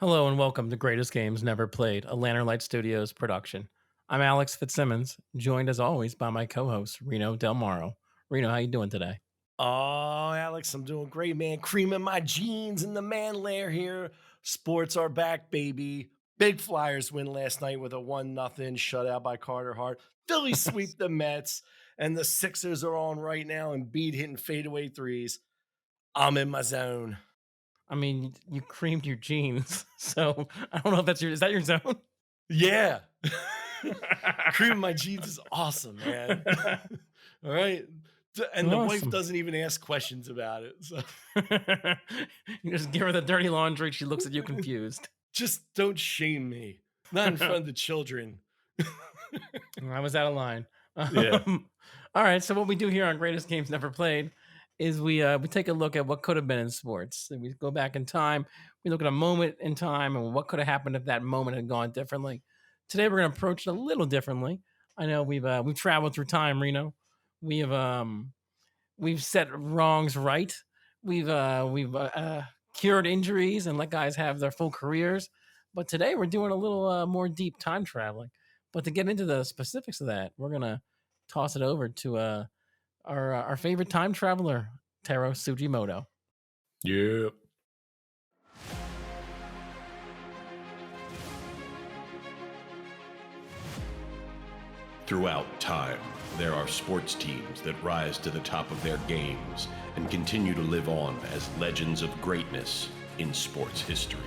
Hello and welcome to Greatest Games Never Played, a Lantern Light Studios production. I'm Alex Fitzsimmons, joined as always by my co-host Reno Del Maro. Reno, how you doing today? Oh, Alex, I'm doing great, man. Creaming my jeans in the man lair here. Sports are back, baby. Big Flyers win last night with a 1-0 shutout by Carter Hart. Phillies sweep the Mets, and the Sixers are on right now and beat hitting fadeaway threes. I'm in my zone. I mean, you creamed your jeans, so I don't know if is that your zone? Yeah. Creaming my jeans is awesome, man. All right. And the wife Awesome. doesn't even ask questions about it. So You just give her the dirty laundry. She looks at you confused. just don't shame me. Not in front of the children. I was out of line. Yeah. All right, so what we do here on Greatest Games Never Played is we take a look at what could have been in sports. And we go back in time. We look at a moment in time and what could have happened if that moment had gone differently. Today we're going to approach it a little differently. I know we've traveled through time, Reno. We have we've set wrongs right. We've cured injuries and let guys have their full careers. But today we're doing a little more deep time traveling. But to get into the specifics of that, we're gonna toss it over to our favorite time traveler, Taro Sujimoto. Yep. Throughout time, there are sports teams that rise to the top of their games and continue to live on as legends of greatness in sports history.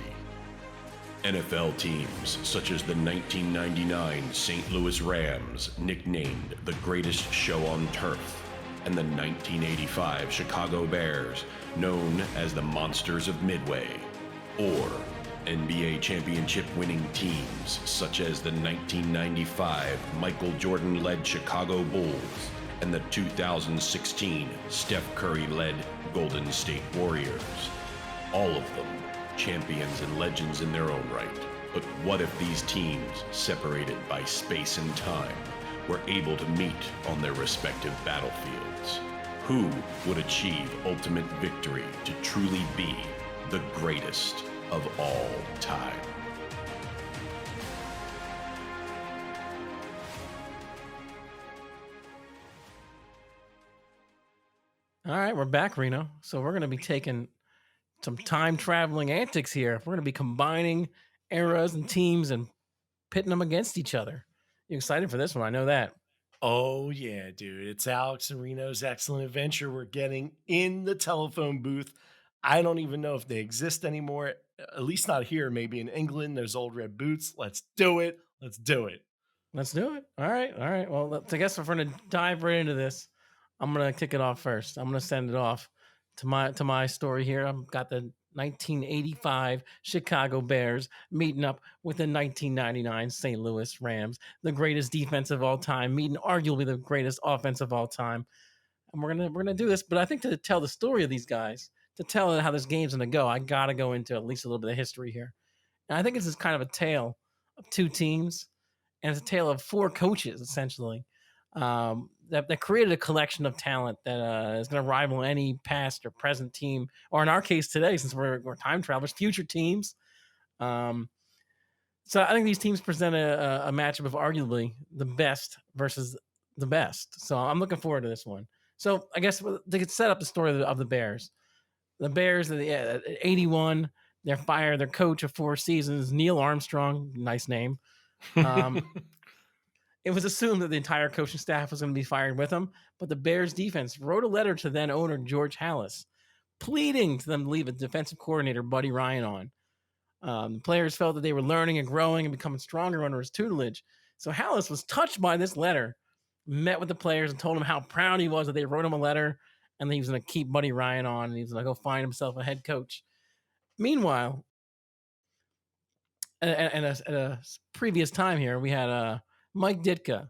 NFL teams such as the 1999 St. Louis Rams, nicknamed the greatest show on turf, and the 1985 Chicago Bears, known as the Monsters of Midway, or NBA championship winning teams such as the 1995 Michael Jordan led Chicago Bulls and the 2016 Steph Curry led Golden State Warriors. All of them champions and legends in their own right. But what if these teams, separated by space and time, were able to meet on their respective battlefields? Who would achieve ultimate victory to truly be the greatest of all time? All right, we're back, Reno. So we're gonna be taking some time traveling antics here. We're gonna be combining eras and teams and pitting them against each other. You excited for this one? I know that. Oh, yeah, dude. It's Alex and Reno's Excellent Adventure. We're getting in the telephone booth. I don't even know if they exist anymore, at least not here. Maybe in England, those old red boots. Let's do it. Let's do it. Let's do it. All right. All right. Well, I guess if we're gonna dive right into this, I'm gonna kick it off first. I'm gonna send it off to my story here. I've got the 1985 Chicago Bears meeting up with the 1999 St. Louis Rams, the greatest defense of all time, meeting arguably the greatest offense of all time. And we're gonna do this. But I think to tell the story of these guys, to tell how this game's gonna go, I gotta go into at least a little bit of history here. And I think this is kind of a tale of two teams and it's a tale of four coaches essentially that created a collection of talent that is going to rival any past or present team, or in our case today, since we're time travelers, future teams. Um, so I think these teams present a matchup of arguably the best versus the best. So I'm looking forward to this one. So I guess they could set up the story of the Bears. The Bears, at 81, they're fired their coach of 4 seasons, Neil Armstrong, nice name. Um, It was assumed that the entire coaching staff was going to be fired with him, but the Bears defense wrote a letter to then owner George Halas, pleading to them to leave a defensive coordinator, Buddy Ryan, on. The players felt that they were learning and growing and becoming stronger under his tutelage. So Halas was touched by this letter, met with the players and told them how proud he was that they wrote him a letter and that he was going to keep Buddy Ryan on and he was going to go find himself a head coach. Meanwhile, at a previous time here, we had Mike Ditka.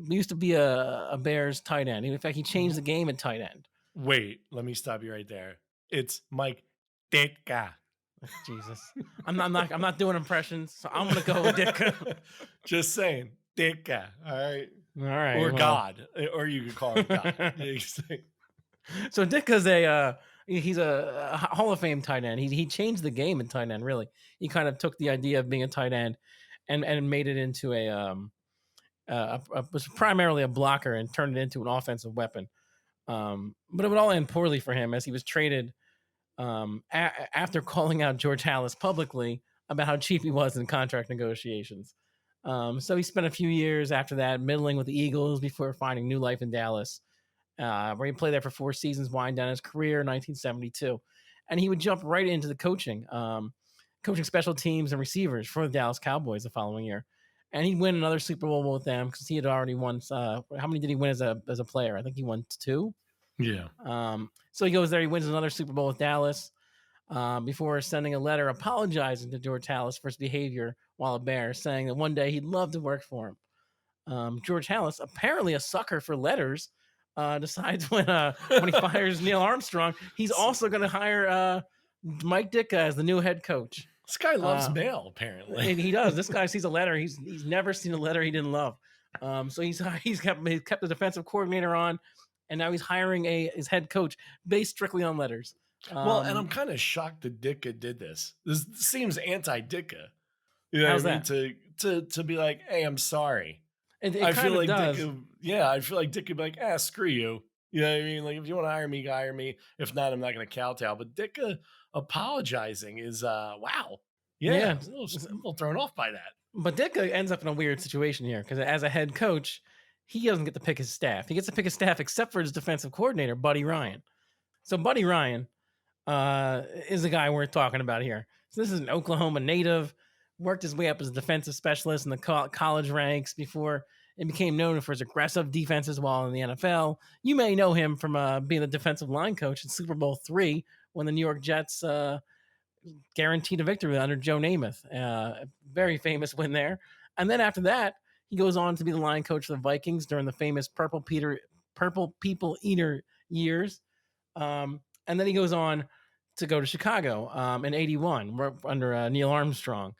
He used to be a Bears tight end. In fact, he changed the game at tight end. Wait, let me stop you right there. It's Mike Ditka. Jesus, I'm not doing impressions, so I'm gonna go with Ditka. Just saying, Ditka. All right. All right, Or well. God, or you could call him God. Yeah, you say- So Ditka's He's a Hall of Fame tight end. He changed the game in tight end. Really, he kind of took the idea of being a tight end and made it into was primarily a blocker and turned it into an offensive weapon. But it would all end poorly for him as he was traded after calling out George Halas publicly about how cheap he was in contract negotiations. So he spent a few years after that middling with the Eagles before finding new life in Dallas, where he played there for 4 seasons, wind down his career in 1972. And he would jump right into the coaching, coaching special teams and receivers for the Dallas Cowboys the following year. And he'd win another Super Bowl with them because he had already won. How many did he win as a player? I think he won 2. Yeah. So he goes there, he wins another Super Bowl with Dallas before sending a letter apologizing to George Halas for his behavior while a Bear, saying that one day he'd love to work for him. George Halas, apparently a sucker for letters, decides when he fires Neil Armstrong, he's also going to hire Mike Ditka as the new head coach. This guy loves mail, apparently. And he does. This guy sees a letter. He's never seen a letter he didn't love. So he's kept the defensive coordinator on, and now he's hiring his head coach based strictly on letters. Well, and I'm kind of shocked that Ditka did this. This seems anti-Ditka. You know how's what I mean? To be like, hey, I'm sorry. I feel like Ditka, I feel like Ditka would be like, screw you. You know what I mean? Like, if you want to hire me. If not, I'm not going to kowtow. But Ditka apologizing is, wow. Yeah. I'm a little thrown off by that. But Ditka ends up in a weird situation here because as a head coach, he doesn't get to pick his staff. He gets to pick his staff except for his defensive coordinator, Buddy Ryan. So Buddy Ryan is the guy we're talking about here. So this is an Oklahoma native, worked his way up as a defensive specialist in the college ranks before it became known for his aggressive defenses while in the NFL. You may know him from being the defensive line coach in Super Bowl III when the New York Jets guaranteed a victory under Joe Namath. A very famous win there. And then after that, he goes on to be the line coach of the Vikings during the famous Purple People Eater years. And then he goes on to go to Chicago in 81 under Neil Armstrong.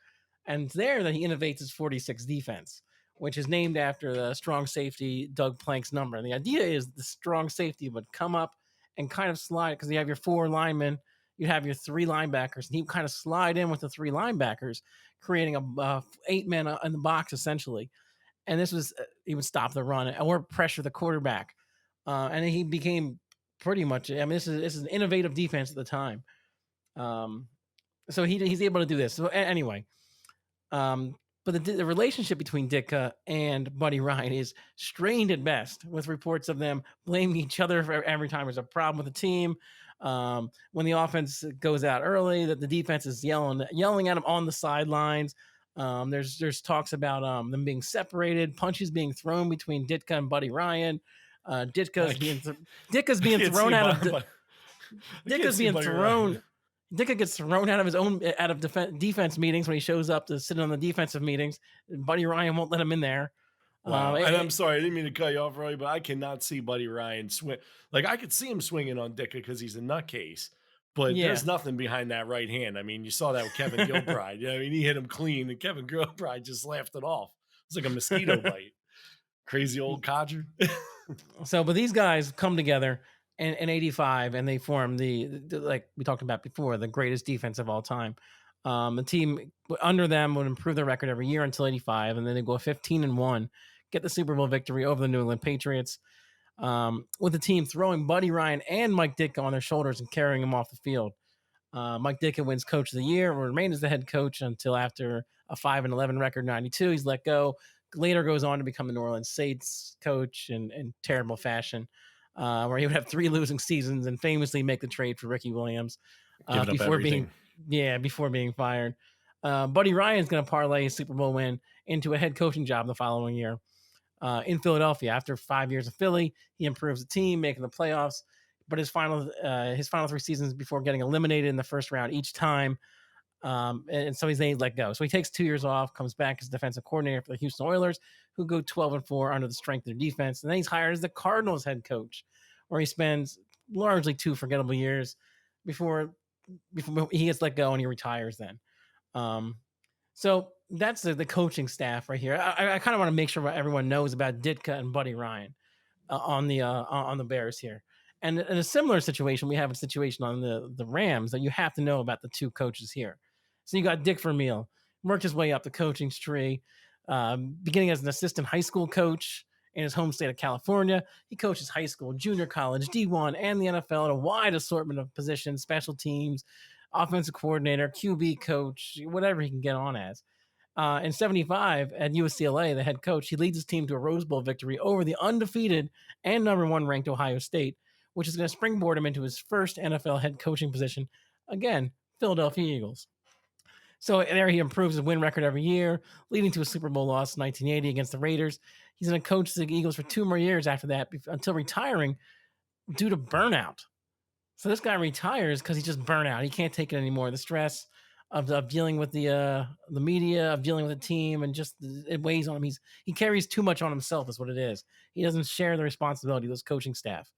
And there that he innovates his 46 defense, which is named after the strong safety Doug Plank's number. And the idea is the strong safety would come up and kind of slide because you have your 4 linemen, you have your 3 linebackers, and he would kind of slide in with the 3 linebackers, creating a 8 men in the box essentially. And this was he would stop the run or pressure the quarterback, and he became pretty much. I mean, this is an innovative defense at the time. So he's able to do this. So anyway, but the relationship between Ditka and Buddy Ryan is strained at best, with reports of them blaming each other for every time there's a problem with the team. When the offense goes out early, that the defense is yelling at them on the sidelines. There's talks about them being separated, punches being thrown between Ditka and Buddy Ryan. Ditka's being thrown out of Ditka's being thrown. Ditka gets thrown out of defense meetings when he shows up to sit on the defensive meetings. Buddy Ryan won't let him in there. Wow. And I'm sorry, I didn't mean to cut you off, Roy, but I cannot see Buddy Ryan swing. Like, I could see him swinging on Ditka because he's a nutcase, but there's nothing behind that right hand. I mean, you saw that with Kevin Gilbride. I mean, he hit him clean, and Kevin Gilbride just laughed it off. It's like a mosquito bite. Crazy old codger. But these guys come together in 85, and they form the like we talked about before, the greatest defense of all time. The team under them would improve their record every year until 85, and then they go 15-1, get the Super Bowl victory over the New England Patriots, with the team throwing Buddy Ryan and Mike Ditka on their shoulders and carrying him off the field. Mike Ditka wins Coach of the Year, will remain as the head coach until after a 5-11 record in 92. He's let go. Later goes on to become the New Orleans Saints coach in terrible fashion, where he would have 3 losing seasons and famously make the trade for Ricky Williams before being fired. Buddy Ryan's going to parlay his Super Bowl win into a head coaching job the following year in Philadelphia. After 5 years of Philly, he improves the team, making the playoffs. But his final 3 seasons before getting eliminated in the first round each time. And so he's let go. So he takes 2 years off, comes back as defensive coordinator for the Houston Oilers, who go 12-4 under the strength of their defense. And then he's hired as the Cardinals head coach, where he spends largely 2 forgettable years before he gets let go and he retires then. So that's the coaching staff right here. I kind of want to make sure everyone knows about Ditka and Buddy Ryan on the Bears here. And in a similar situation, we have a situation on the Rams that you have to know about the two coaches here. So you got Dick Vermeil, worked his way up the coaching tree, beginning as an assistant high school coach in his home state of California. He coaches high school, junior college, D1, and the NFL in a wide assortment of positions, special teams, offensive coordinator, QB coach, whatever he can get on as. In 75 at UCLA, the head coach, he leads his team to a Rose Bowl victory over the undefeated and number one ranked Ohio State, which is going to springboard him into his first NFL head coaching position. Again, Philadelphia Eagles. So there he improves his win record every year, leading to a Super Bowl loss in 1980 against the Raiders. He's going to coach the Eagles for 2 more years after that until retiring due to burnout. So this guy retires because he's just burnt out. He can't take it anymore. The stress of dealing with the media, of dealing with the team, and just it weighs on him. He carries too much on himself, is what it is. He doesn't share the responsibility of those coaching staff.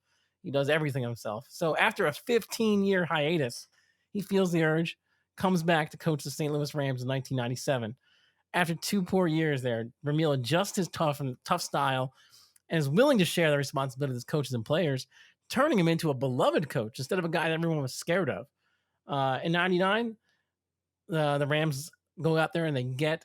He does everything himself. So after a 15-year hiatus, he feels the urge, comes back to coach the St. Louis Rams in 1997. After 2 poor years there, Vermeil adjusts his tough style and is willing to share the responsibility of his coaches and players, turning him into a beloved coach instead of a guy that everyone was scared of. In 99, the Rams go out there and they get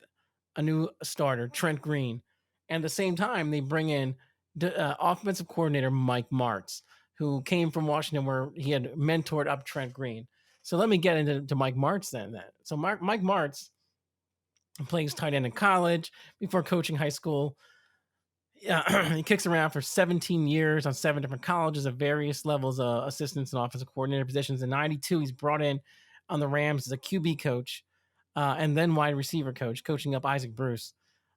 a new starter, Trent Green. And at the same time, they bring in offensive coordinator Mike Martz, who came from Washington where he had mentored up Trent Green. So let me get into Mike Martz then. So Mike Martz plays tight end in college before coaching high school. He kicks around for 17 years on 7 different colleges at various levels of assistants and offensive coordinator positions. In 92, he's brought in on the Rams as a QB coach and then wide receiver coach, coaching up Isaac Bruce.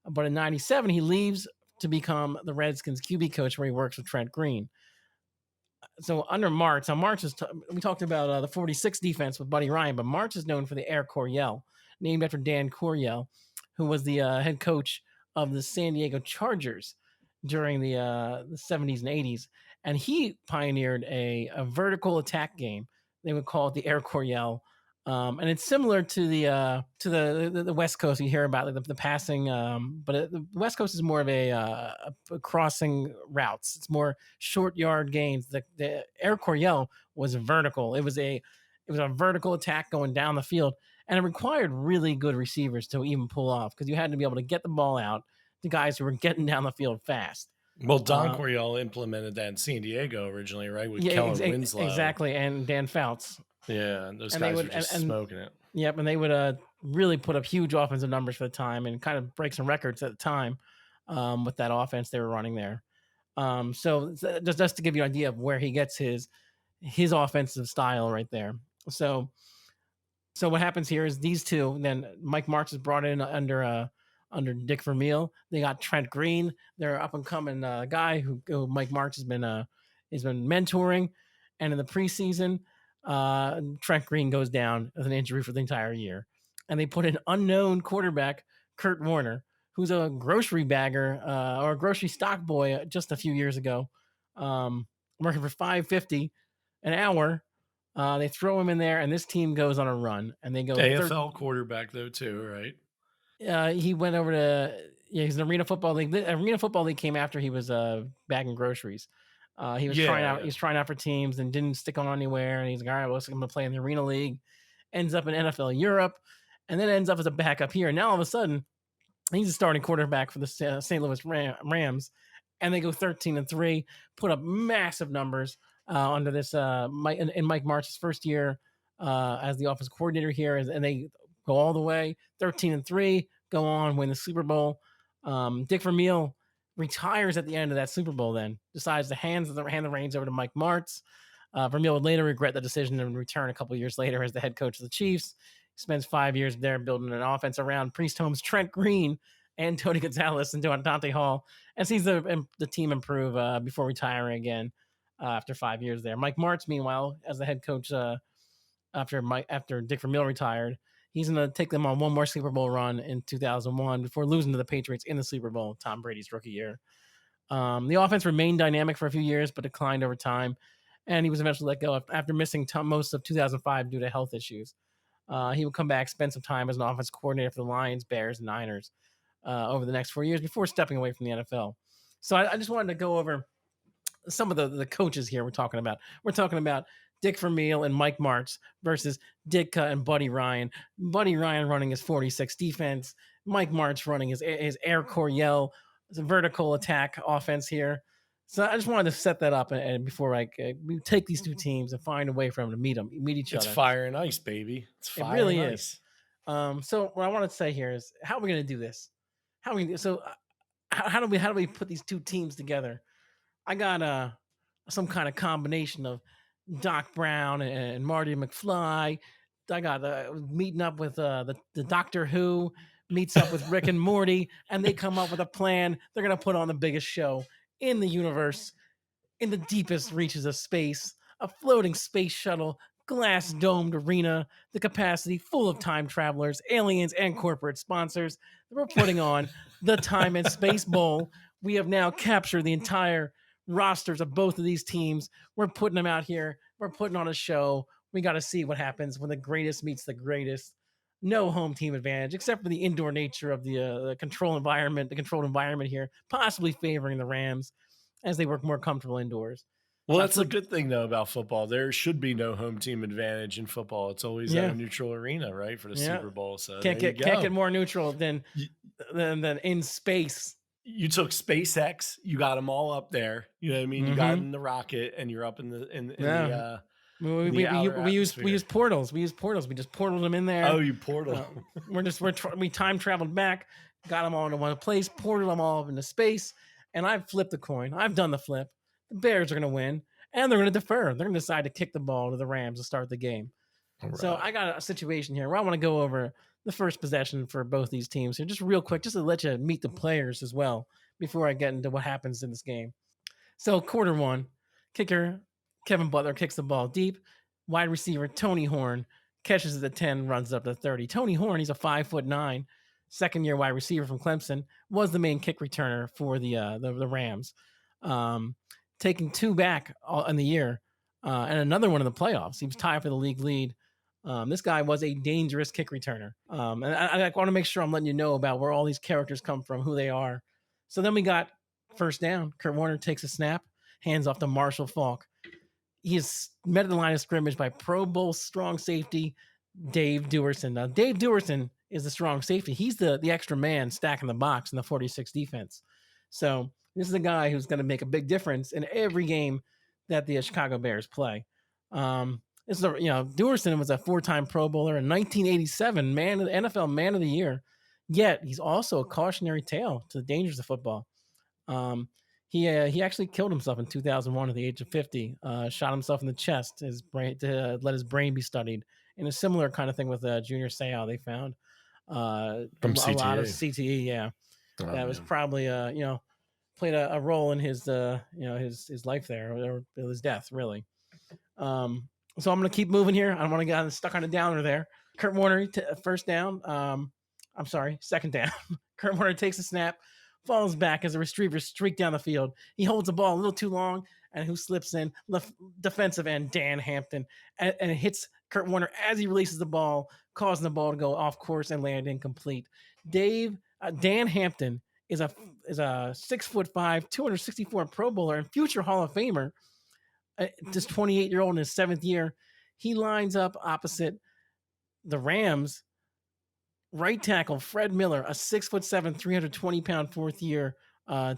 But in 97, he leaves to become the Redskins QB coach where he works with Trent Green. So under Martz, we talked about the 46 defense with Buddy Ryan, but Martz is known for the Air Coryell, named after Dan Coryell, who was the head coach of the San Diego Chargers during the 70s and 80s. And he pioneered a vertical attack game. They would call it the Air Coryell. And it's similar to the West Coast. You hear about the passing, but the West Coast is more of a crossing routes. It's more short yard gains. The Air Coryell was vertical. It was a vertical attack going down the field, and it required really good receivers to even pull off because you had to be able to get the ball out to guys who were getting down the field fast. Well, Don Coryell implemented that in San Diego originally, right? With Kellen Winslow. Exactly, and Dan Fouts. Yeah, those guys were just smoking it. Yep, and they would really put up huge offensive numbers for the time and kind of break some records at the time with that offense they were running there. So just to give you an idea of where he gets his offensive style right there. So what happens here is these two, then Mike Martz is brought in under Dick Vermeil. They got Trent Green, their up and coming guy who Mike Martz has been mentoring, and in the preseason, Trent Green goes down with an injury for the entire year, and they put an unknown quarterback, Kurt Warner, who's a grocery bagger or a grocery stock boy just a few years ago, working for $5.50 an hour. They throw him in there, and this team goes on a run, and they go AFL quarterback though too, right? He went over to he's an Arena Football League. The Arena Football League came after he was bagging groceries. He was trying out. He was trying out for teams and didn't stick on anywhere. And he's like, all right, well, I'm going to play in the Arena League. Ends up in NFL Europe, and then ends up as a backup here. And now all of a sudden, he's a starting quarterback for the St. Louis Rams, and they go 13-3, put up massive numbers under this in Mike Martz's first year as the offensive coordinator here, and they go all the way 13-3, go on, win the Super Bowl. Dick Vermeil retires at the end of that Super Bowl, then decides to hand the reins over to Mike Martz. Vermeil would later regret the decision and return a couple years later as the head coach of the Chiefs. He spends 5 years there building an offense around Priest Holmes, Trent Green, and Tony Gonzalez, and Dante Hall, and sees the team improve before retiring again after 5 years there. Mike Martz, meanwhile, as the head coach after Dick Vermeil retired, he's going to take them on one more Super Bowl run in 2001 before losing to the Patriots in the Super Bowl, Tom Brady's rookie year. The offense remained dynamic for a few years, but declined over time, and he was eventually let go after missing most of 2005 due to health issues. He would come back, spend some time as an offense coordinator for the Lions, Bears, and Niners over the next 4 years before stepping away from the NFL. So I just wanted to go over some of the coaches here we're talking about. We're talking about Dick Vermeil and Mike Martz versus Ditka and Buddy Ryan. Buddy Ryan running his 46 defense. Mike Martz running his Air Coryell, vertical attack offense here. So I just wanted to set that up, and before we take these two teams and find a way for them to meet each It's other. fire and ice, baby. It's It fire really and is. ice. So what I want to say here is, how are we going to do this? How do we put these two teams together? I got some kind of combination of Doc Brown and Marty McFly. I got meeting up with the Doctor Who meets up with Rick and Morty, and they come up with a plan. They're gonna put on the biggest show in the universe, in the deepest reaches of space, a floating space shuttle, glass domed arena, the capacity full of time travelers, aliens, and corporate sponsors. We're putting on the Time and Space Bowl. We have now captured the entire rosters of both of these teams. We're putting them out here. We're putting on a show. We got to see what happens when the greatest meets the greatest. No home team advantage, except for the indoor nature of the controlled environment here, possibly favoring the Rams as they work more comfortable indoors. Well, that's a good thing, though, about football. There should be no home team advantage in football. It's always at a neutral arena, right, for the Super Bowl. So can't get more neutral than in space. You took SpaceX, you got them all up there. You know what I mean? You got in the rocket, and you're up in the we use portals. We just portaled them in there. Oh, you portal. We time traveled back, got them all into one place, ported them all up into space, and I've flipped the coin. I've done the flip. The Bears are going to win, and they're going to defer. They're going to decide to kick the ball to the Rams to start the game. Right. So I got a situation here where I want to go over the first possession for both these teams here, just real quick, just to let you meet the players as well before I get into what happens in this game. So quarter one, kicker Kevin Butler kicks the ball deep. Wide receiver Tony Horn catches it at 10, runs up to 30. Tony Horn, he's a 5'9", second-year wide receiver from Clemson, was the main kick returner for the Rams. Taking 2 back in the year and another one in the playoffs. He was tied for the league lead. This guy was a dangerous kick returner. And I want to make sure I'm letting you know about where all these characters come from, who they are. So then we got first down. Kurt Warner takes a snap, hands off to Marshall Faulk. He is met at the line of scrimmage by Pro Bowl strong safety Dave Dewerson. Now, Dave Dewerson is the strong safety. He's the extra man stacking the box in the 46 defense. So this is a guy who's going to make a big difference in every game that the Chicago Bears play. Dewerson was a 4-time Pro Bowler in 1987, NFL Man of the Year. Yet he's also a cautionary tale to the dangers of football. He actually killed himself in 2001 at the age of 50. Shot himself in the chest to let his brain be studied. And a similar kind of thing with Junior Seau they found. From CTE. A lot of CTE, yeah. That was probably played a role in his his life there, or his death, really. So I'm gonna keep moving here. I don't want to get stuck on a downer there. Kurt Warner, first down. Second down. Kurt Warner takes a snap, falls back as the receivers streak down the field. He holds the ball a little too long, and who slips in? Left defensive end Dan Hampton, and hits Kurt Warner as he releases the ball, causing the ball to go off course and land incomplete. Dan Hampton is a 6'5", 264 Pro Bowler and future Hall of Famer. This 28-year-old in his 7th year, he lines up opposite the Rams right tackle Fred Miller, a 6'7", 320-pound 4th-year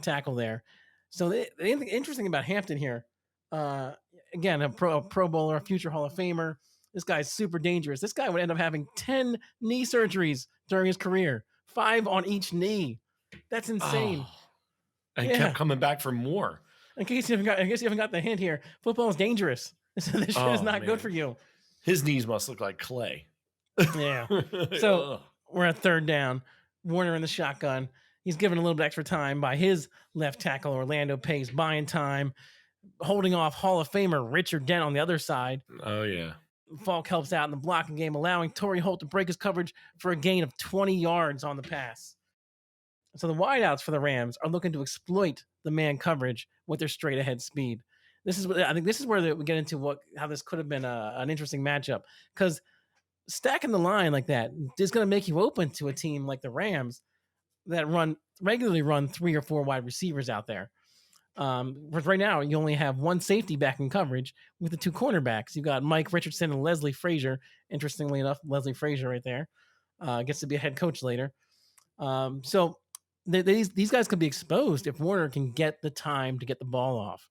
tackle there. So the interesting about Hampton here, again, a Pro Bowler, a future Hall of Famer. This guy's super dangerous. This guy would end up having 10 knee surgeries during his career, 5 on each knee. That's insane. And kept coming back for more. In case you haven't got the hint here, football is dangerous. So this shit is not good for you. His knees must look like clay. Yeah. So we're at third down. Warner in the shotgun. He's given a little bit extra time by his left tackle, Orlando Pace, buying time, holding off Hall of Famer Richard Dent on the other side. Oh, yeah. Falk helps out in the blocking game, allowing Torrey Holt to break his coverage for a gain of 20 yards on the pass. So the wideouts for the Rams are looking to exploit the man coverage with their straight ahead speed. I think this is where we get into how this could have been an interesting matchup, because stacking the line like that is going to make you open to a team like the Rams that regularly run 3 or 4 wide receivers out there. Whereas right now, you only have one safety back in coverage with the two cornerbacks. You got Mike Richardson and Leslie Frazier. Interestingly enough, Leslie Frazier right there gets to be a head coach later. So these guys could be exposed if Warner can get the time to get the ball off.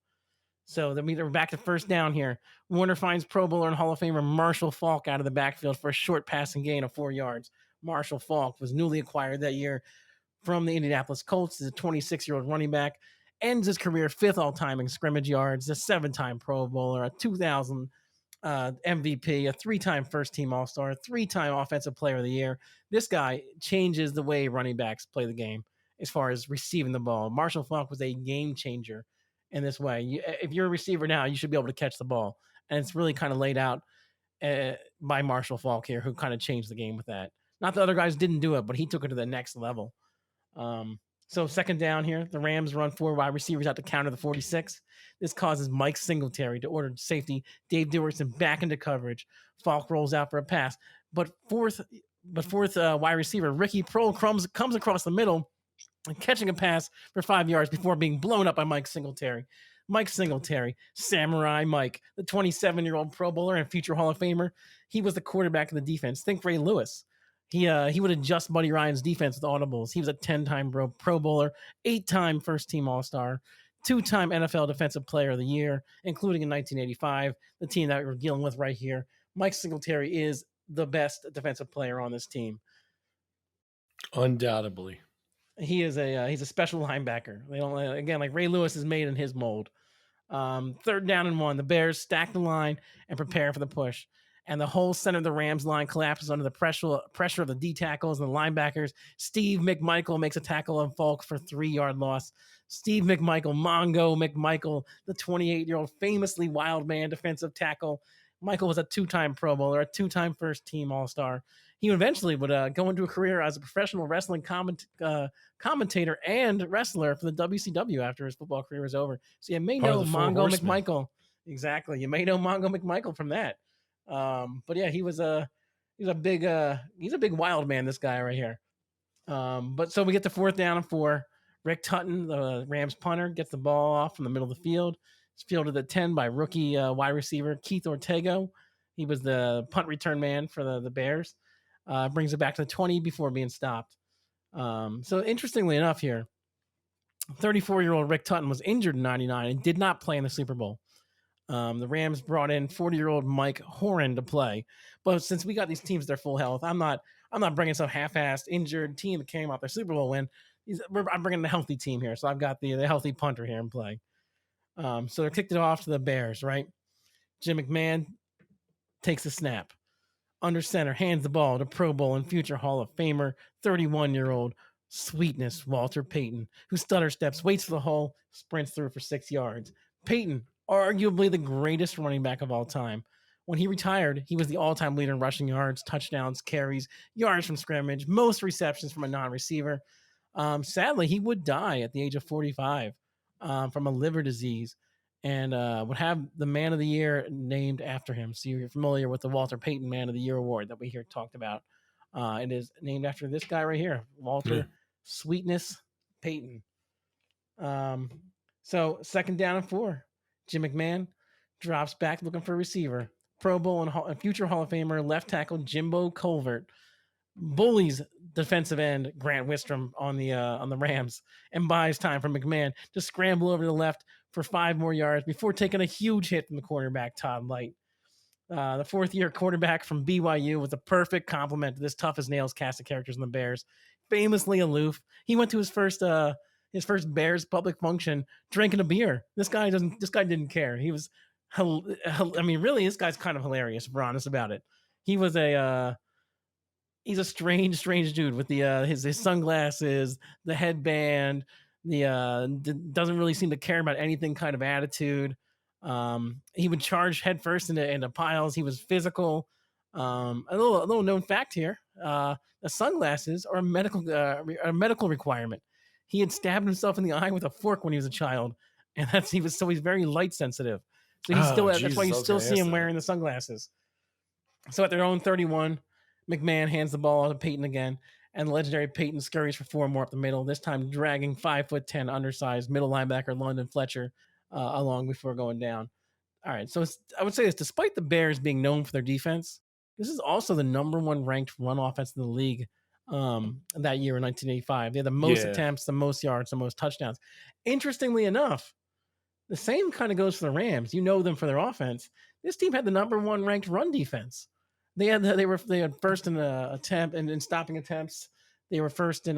So then we're back to first down here. Warner finds Pro Bowler and Hall of Famer Marshall Faulk out of the backfield for a short passing gain of 4 yards. Marshall Faulk was newly acquired that year from the Indianapolis Colts. Is a 26-year-old running back. Ends his career 5th all-time in scrimmage yards, a 7-time Pro Bowler, a 2000 MVP, a 3-time first-team All-Star, a 3-time Offensive Player of the Year. This guy changes the way running backs play the game as far as receiving the ball. Marshall Faulk was a game changer in this way. If you're a receiver now, you should be able to catch the ball. And it's really kind of laid out by Marshall Faulk here, who kind of changed the game with that. Not the other guys didn't do it, but he took it to the next level. So second down here, the Rams run 4 wide receivers out to counter the 46. This causes Mike Singletary to order safety Dave Dewerson back into coverage. Falk rolls out for a pass, but fourth wide receiver Ricky Prohl comes across the middle and catching a pass for 5 yards before being blown up by Mike Singletary. Mike Singletary, Samurai Mike, the 27-year-old Pro Bowler and future Hall of Famer. He was the quarterback of the defense. Think Ray Lewis. He would adjust Buddy Ryan's defense with audibles. He was a 10-time Pro Bowler, 8-time first-team All-Star, 2-time NFL Defensive Player of the Year, including in 1985, the team that we're dealing with right here. Mike Singletary is the best defensive player on this team. Undoubtedly. He's a special linebacker. They don't, again, like Ray Lewis is made in his mold. Third down and 1. The Bears stack the line and prepare for the push. And the whole center of the Rams line collapses under the pressure of the D tackles and the linebackers. Steve McMichael makes a tackle on Falk for 3-yard loss. Steve McMichael, Mongo McMichael, the 28-year-old famously wild man defensive tackle. Michael was a 2-time Pro Bowler, a 2-time first-team All-Star. He eventually would go into a career as a professional wrestling commentator and wrestler for the WCW after his football career was over. So you may know Mongo McMichael. Exactly. You may know Mongo McMichael from that. But yeah, he's a big wild man, this guy right here. But so we get to 4th down and 4. Rick Tutton, the Rams punter, gets the ball off from the middle of the field. It's fielded at 10 by rookie wide receiver Keith Ortego. He was the punt return man for the Bears. Brings it back to the 20 before being stopped. So interestingly enough here, 34-year-old Rick Tutton was injured in 99 and did not play in the Super Bowl. The Rams brought in 40-year-old Mike Horan to play, but since we got these teams their full health, I'm not bringing some half-assed injured team that came off their Super Bowl win. I'm bringing the healthy team here, so I've got the healthy punter here in play. So they kicked it off to the Bears, right? Jim McMahon takes the snap. Under center, hands the ball to Pro Bowl and future Hall of Famer, 31-year-old Sweetness Walter Payton, who stutter steps, waits for the hole, sprints through for 6 yards. Payton, arguably the greatest running back of all time. When he retired, he was the all-time leader in rushing yards, touchdowns, carries, yards from scrimmage, most receptions from a non-receiver. Sadly, he would die at the age of 45 from a liver disease and would have the Man of the Year named after him. So you're familiar with the Walter Payton Man of the Year award that we here talked about. It is named after this guy right here, Walter Sweetness Payton. So 2nd down and 4. Jim McMahon drops back looking for a receiver. Pro Bowl and future Hall of Famer left tackle Jimbo Colvert bullies defensive end Grant Wistrom on the Rams and buys time for McMahon to scramble over to the left for 5 more yards before taking a huge hit from the quarterback Todd Light. The 4th-year quarterback from BYU was a perfect complement to this tough as nails cast of characters in the Bears. Famously aloof, he went to his first Bears public function drinking a beer. This guy didn't care. He was, really, this guy's kind of hilarious if we're honest about it. He was he's a strange dude with the his sunglasses, the headband, doesn't really seem to care about anything kind of attitude. He would charge headfirst into piles. He was physical. A little known fact here: the sunglasses are a medical requirement. He had stabbed himself in the eye with a fork when he was a child, and he's very light sensitive. So that's why you still see him wearing the sunglasses. So at their own 31, McMahon hands the ball to Payton again, and the legendary Peyton scurries for 4 more up the middle, this time dragging 5'10" undersized middle linebacker London Fletcher along before going down. All right, so I would say this: despite the Bears being known for their defense, this is also the number one ranked run offense in the league that year in 1985. They had the most attempts, the most yards, the most touchdowns. Interestingly enough, the same kind of goes for the Rams. You know them for their offense. This team had the number one ranked run defense. They had first in attempt and in stopping attempts. They were first in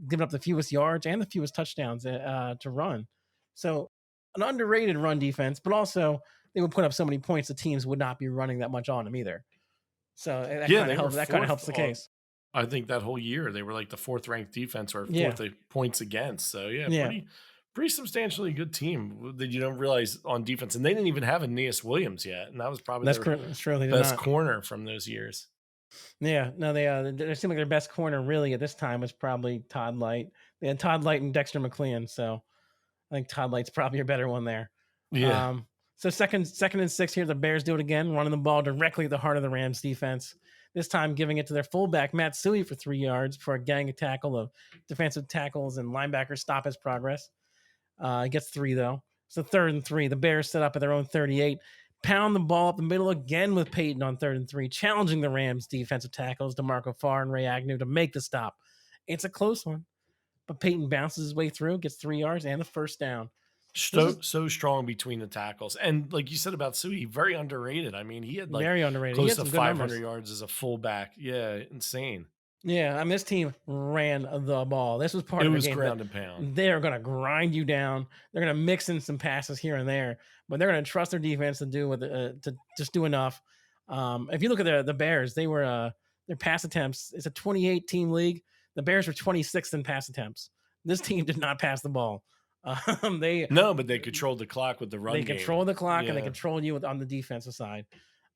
giving up the fewest yards and the fewest touchdowns to run. So an underrated run defense, but also they would put up so many points the teams would not be running that much on them either. So that kind of helps. That kind of helps the case. I think that whole year they were like the 4th ranked defense or 4th points against. So pretty substantially good team that you don't realize on defense. And they didn't even have Aeneas Williams yet, and that was probably that's true. They best corner from those years. Yeah, no, they seemed like their best corner really at this time was probably Todd Light. They had Todd Light and Dexter McLean, so I think Todd Light's probably a better one there. Yeah. So second and 6 here, the Bears do it again, running the ball directly at the heart of the Rams defense. This time giving it to their fullback, Matt Suhey, for 3 yards for a gang tackle of defensive tackles and linebackers stop his progress. He gets 3, though. So 3rd and 3. The Bears set up at their own 38. Pound the ball up the middle again with Peyton on 3rd and 3, challenging the Rams defensive tackles, DeMarco Farr and Ray Agnew, to make the stop. It's a close one, but Peyton bounces his way through, gets 3 yards and the first down. So strong between the tackles. And like you said about Suhey, very underrated. I mean, he had like very underrated. Close to 500 yards as a fullback. Yeah, insane. Yeah, I mean, this team ran the ball. This was part of the game. It was ground and pound. They're going to grind you down. They're going to mix in some passes here and there, but they're going to trust their defense to to just do enough. If you look at the Bears, they were their pass attempts. It's a 28 team league. The Bears were 26th in pass attempps. This team did not pass the ball. But they controlled the clock with the run. They controlled the clock and they controlled you on the defensive side.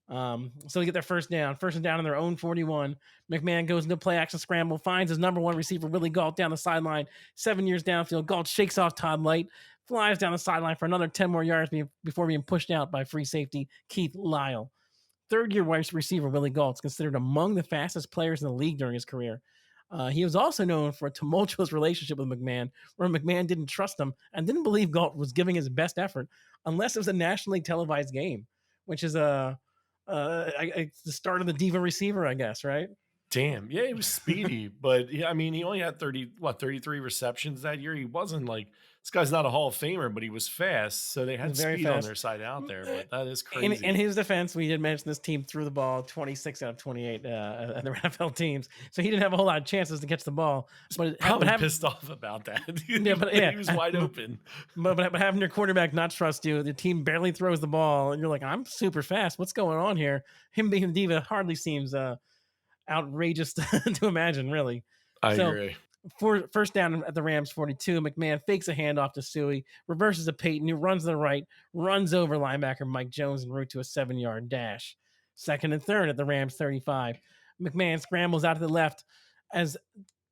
So they get their first and down on their own 41. McMahon goes into play action scramble, finds his number one receiver Willie Gault down the sideline, 7 years downfield. Gault shakes off Todd Light, flies down the sideline for another 10 more yards before being pushed out by free safety Keith Lyle. 3rd-year wide receiver Willie Gault is considered among the fastest players in the league during his career. He was also known for a tumultuous relationship with McMahon, where McMahon didn't trust him and didn't believe Gault was giving his best effort unless it was a nationally televised game, which is the start of the diva receiver, I guess, right? Damn. Yeah, he was speedy, but I mean, he only had 33 receptions that year. He wasn't like, this guy's not a Hall of Famer, but he was fast. So they had speed on their side out there, but that is crazy. In his defense, we did mention this team threw the ball 26 out of 28 at the NFL teams. So he didn't have a whole lot of chances to catch the ball. But pissed off about that. He was wide open. But having your quarterback not trust you, the team barely throws the ball, and you're like, I'm super fast. What's going on here? Him being a diva hardly seems outrageous to imagine, really. I agree. First down at the Rams 42, McMahon fakes a handoff to Suhey, reverses to Peyton, who runs to the right, runs over linebacker Mike Jones en route to a 7-yard dash. 2nd and 3rd at the Rams 35. McMahon scrambles out to the left as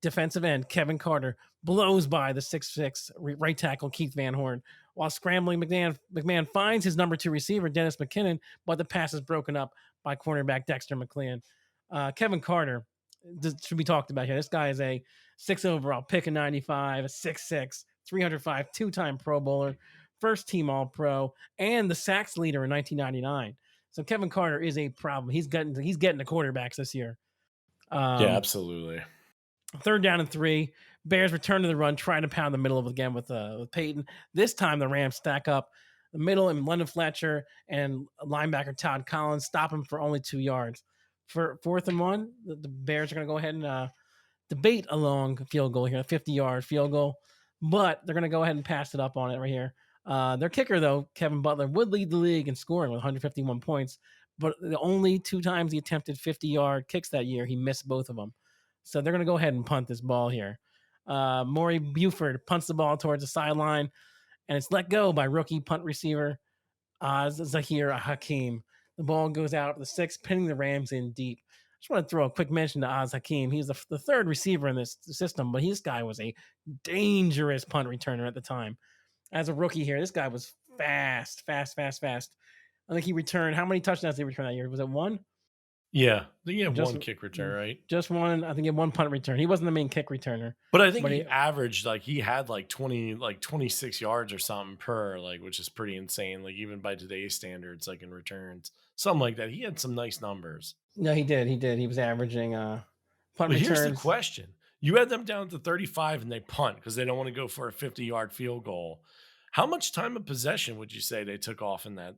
defensive end Kevin Carter blows by the 6'6" right tackle Keith Van Horn. While scrambling, McMahon finds his number 2 receiver, Dennis McKinnon, but the pass is broken up by cornerback Dexter McLean. Kevin Carter should be talked about here. This guy is a 6 overall pick in 95, a 6'6", 305, 2-time Pro Bowler, first team All-Pro, and the sacks leader in 1999. So Kevin Carter is a problem. He's getting the quarterbacks this year. Yeah, absolutely. 3rd down and 3. Bears return to the run, trying to pound the middle of it again with Peyton. This time the Rams stack up the middle, and London Fletcher and linebacker Todd Collins stop him for only 2 yards. For 4th and 1, the Bears are going to go ahead and debate a long field goal here, a 50-yard field goal, but they're going to go ahead and pass it up on it right here. Their kicker, though, Kevin Butler, would lead the league in scoring with 151 points, but the only 2 times he attempted 50-yard kicks that year, he missed both of them. So they're going to go ahead and punt this ball here. Maury Buford punts the ball towards the sideline, and it's let go by rookie punt receiver Zahir Hakim. The ball goes out the 6, pinning the Rams in deep. I just want to throw a quick mention to Oz Hakim. He's the 3rd receiver in this system, but this guy was a dangerous punt returner at the time. As a rookie here, this guy was fast. I think he returned, how many touchdowns did he return that year? Was it 1? Yeah, they had Just one kick return, right? just one. I think he had one punt return. He wasn't the main kick returner, But I think but he he averaged like he had like 20, like 26 yards or something per, like, which is pretty insane. Like even by today's standards, like in returns, something like that. He had some nice numbers. no, he did. He did. He was averaging punt But here's the returns. question: you had them down to 35 and they punt because they don't want to go for a 50-yard field goal. How much time of possession would you say they took off in that?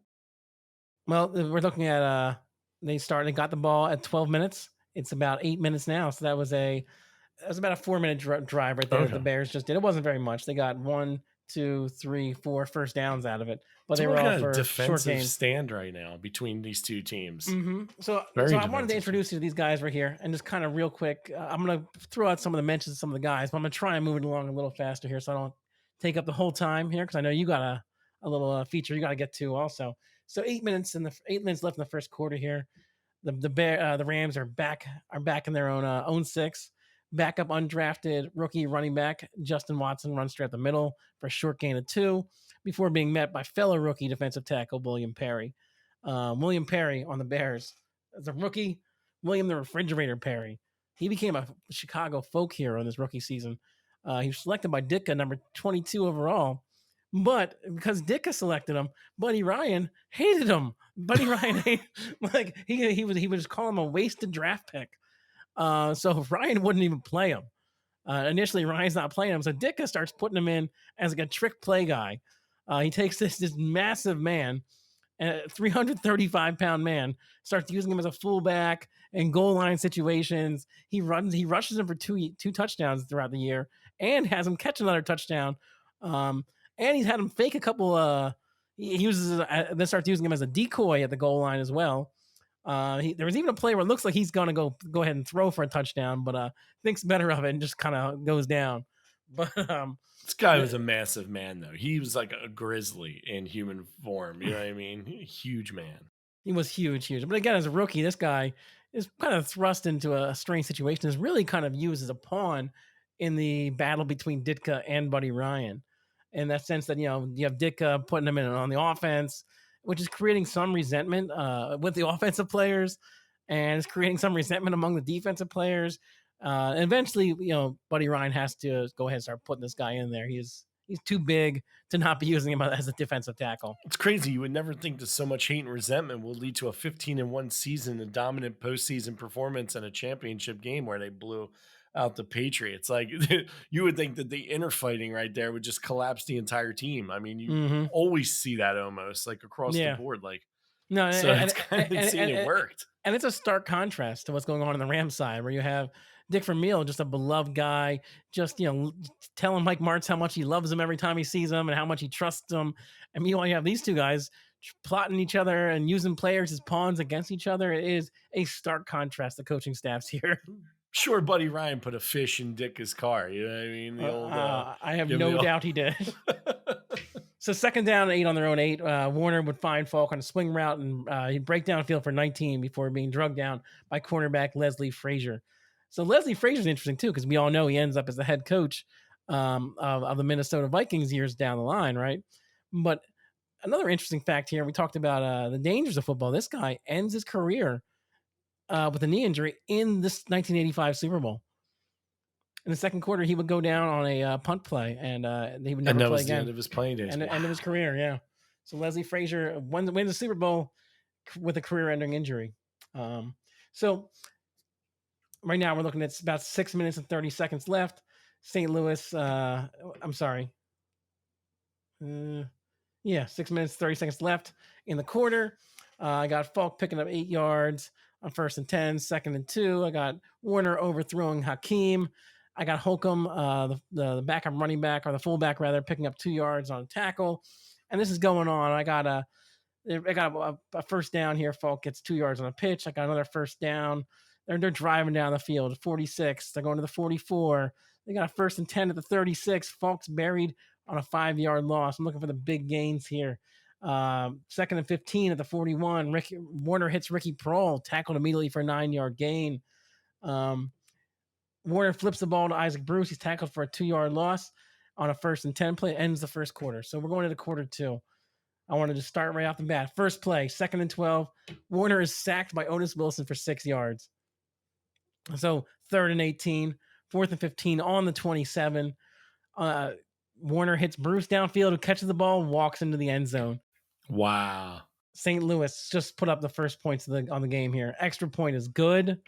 Well, we're looking at they got the ball at 12 minutes. It's about 8 minutes now. So that was about a 4 minute drive right there that the Okay. Bears just did. It wasn't very much. They got one, two, three, four first downs out of it, but So they we're were all looking at a for short defensive gains. stand right now between these two teams. So Very I wanted to defensive. introduce you to these guys right here, and just kind of real quick. I'm gonna throw out some of the mentions of some of the guys, but I'm gonna try and move it along a little faster here, so I don't take up the whole time here, because I know you got a little feature you got to get to also. So 8 minutes left in the first quarter here. The Rams are back in their own six. Backup undrafted rookie running back Justin Watson runs straight up the middle for a short gain of 2 before being met by fellow rookie defensive tackle William Perry. William Perry on the Bears as a rookie. William the Refrigerator Perry. He became a Chicago folk hero in this rookie season. He was selected by Ditka, number 22 overall. But because Ditka selected him, Buddy Ryan hated him. Buddy Ryan hated, like he would just call him a wasted draft pick. So Ryan wouldn't even play him. Initially, Ryan's not playing him, so Ditka starts putting him in as like a trick play guy. He takes this massive man, a 335-pound man, starts using him as a fullback in goal line situations. He rushes him for two touchdowns throughout the year, and has him catch another touchdown. Um, and he's had him fake a couple. He uses then starts using him as a decoy at the goal line as well. There was even a play where it looks like he's going to go ahead and throw for a touchdown, but thinks better of it and just kind of goes down. But This guy was a massive man, though. He was like a grizzly in human form. You know what I mean? Huge man. he was huge, huge. But again, as a rookie, this guy is kind of thrust into a strange situation. Is really kind of used as a pawn in the battle between Ditka and Buddy Ryan, in that sense that you have Ditka putting him in on the offense, which is creating some resentment with the offensive players, and it's creating some resentment among the defensive players. And eventually, Buddy Ryan has to go ahead and start putting this guy in there. He's too big to not be using him as a defensive tackle. It's crazy. You would never think that so much hate and resentment will lead to a 15-1 season, a dominant postseason performance, and a championship game where they blew out the Patriots. Like you would think that the inner fighting right there would just collapse the entire team. I mean, you Mm-hmm. always see that almost like across the Yeah. board. Like, No, so it's kind of insane. It worked. and it's a stark contrast to what's going on the Rams side, where you have Dick Vermeil, just a beloved guy, just telling Mike Martz how much he loves him every time he sees him and how much he trusts him. And meanwhile, you have these two guys plotting each other and using players as pawns against each other. It is a stark contrast. The coaching staffs here. Sure, Buddy Ryan put a fish in Dick's car. You know what I mean? The old. I have give me no the- doubt he did. So second down, 8 on their own 8. Warner would find Falk on a swing route, and he'd break down field for 19 before being drugged down by cornerback Leslie Frazier. So Leslie Frazier's interesting too, because we all know he ends up as the head coach of the Minnesota Vikings years down the line, right? But another interesting fact here, we talked about the dangers of football. This guy ends his career with a knee injury in this 1985 Super Bowl. In the second quarter, he would go down on a punt play, and he would never And that play was the again. end of his playing days. And the end of his career, yeah. So Leslie Frazier wins the Super Bowl with a career-ending injury. So right now we're looking at about 6 minutes and 30 seconds left. St. Louis, I'm sorry. 6 minutes, 30 seconds left in the quarter. I got Falk picking up 8 yards on 1st and 10, 2nd and 2. I got Warner overthrowing Hakeem. I got Holcomb, the backup running back, or the fullback rather, picking up 2 yards on a tackle. And this is going on. I got a first down here. Falk gets 2 yards on a pitch. I got another first down. They're driving down the field. 46. They're going to the 44. They got a 1st and 10 at the 36. Falk's buried on a 5-yard loss. I'm looking for the big gains here. 2nd and 15 at the 41. Warner hits Ricky Prohl, tackled immediately for a 9-yard gain. Warner flips the ball to Isaac Bruce. He's tackled for a 2-yard loss on a 1st and 10 play. Ends the first quarter. So we're going into quarter 2. I wanted to start right off the bat. First play, 2nd and 12. Warner is sacked by Otis Wilson for 6 yards. So 3rd and 18, 4th and 15 on the 27. Warner hits Bruce downfield, who catches the ball, walks into the end zone. Wow. St. Louis just put up the first points on the game here. Extra point is good.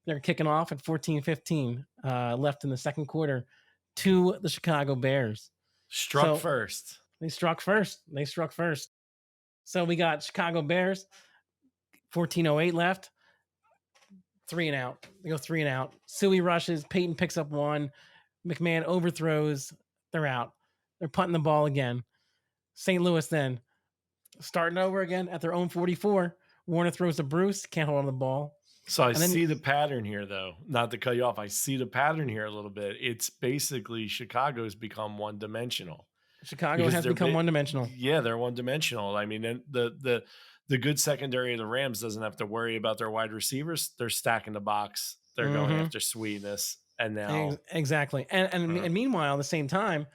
They're kicking off at 14-15 left in the second quarter to the Chicago Bears. Struck first. They struck first. So we got Chicago Bears, 14:08 left. 3 and out. They go 3 and out. Suey rushes. Peyton picks up 1. McMahon overthrows. They're out. They're punting the ball again. St. Louis then starting over again at their own 44. Warner throws to Bruce. Can't hold on the ball. So I see the pattern here, though. Not to cut you off. I see the pattern here a little bit. It's basically Chicago's become one-dimensional. Chicago has become one-dimensional. Yeah, they're one-dimensional. I mean, the good secondary of the Rams doesn't have to worry about their wide receivers. They're stacking the box. They're going after sweetness. And now exactly. And meanwhile, at the same time,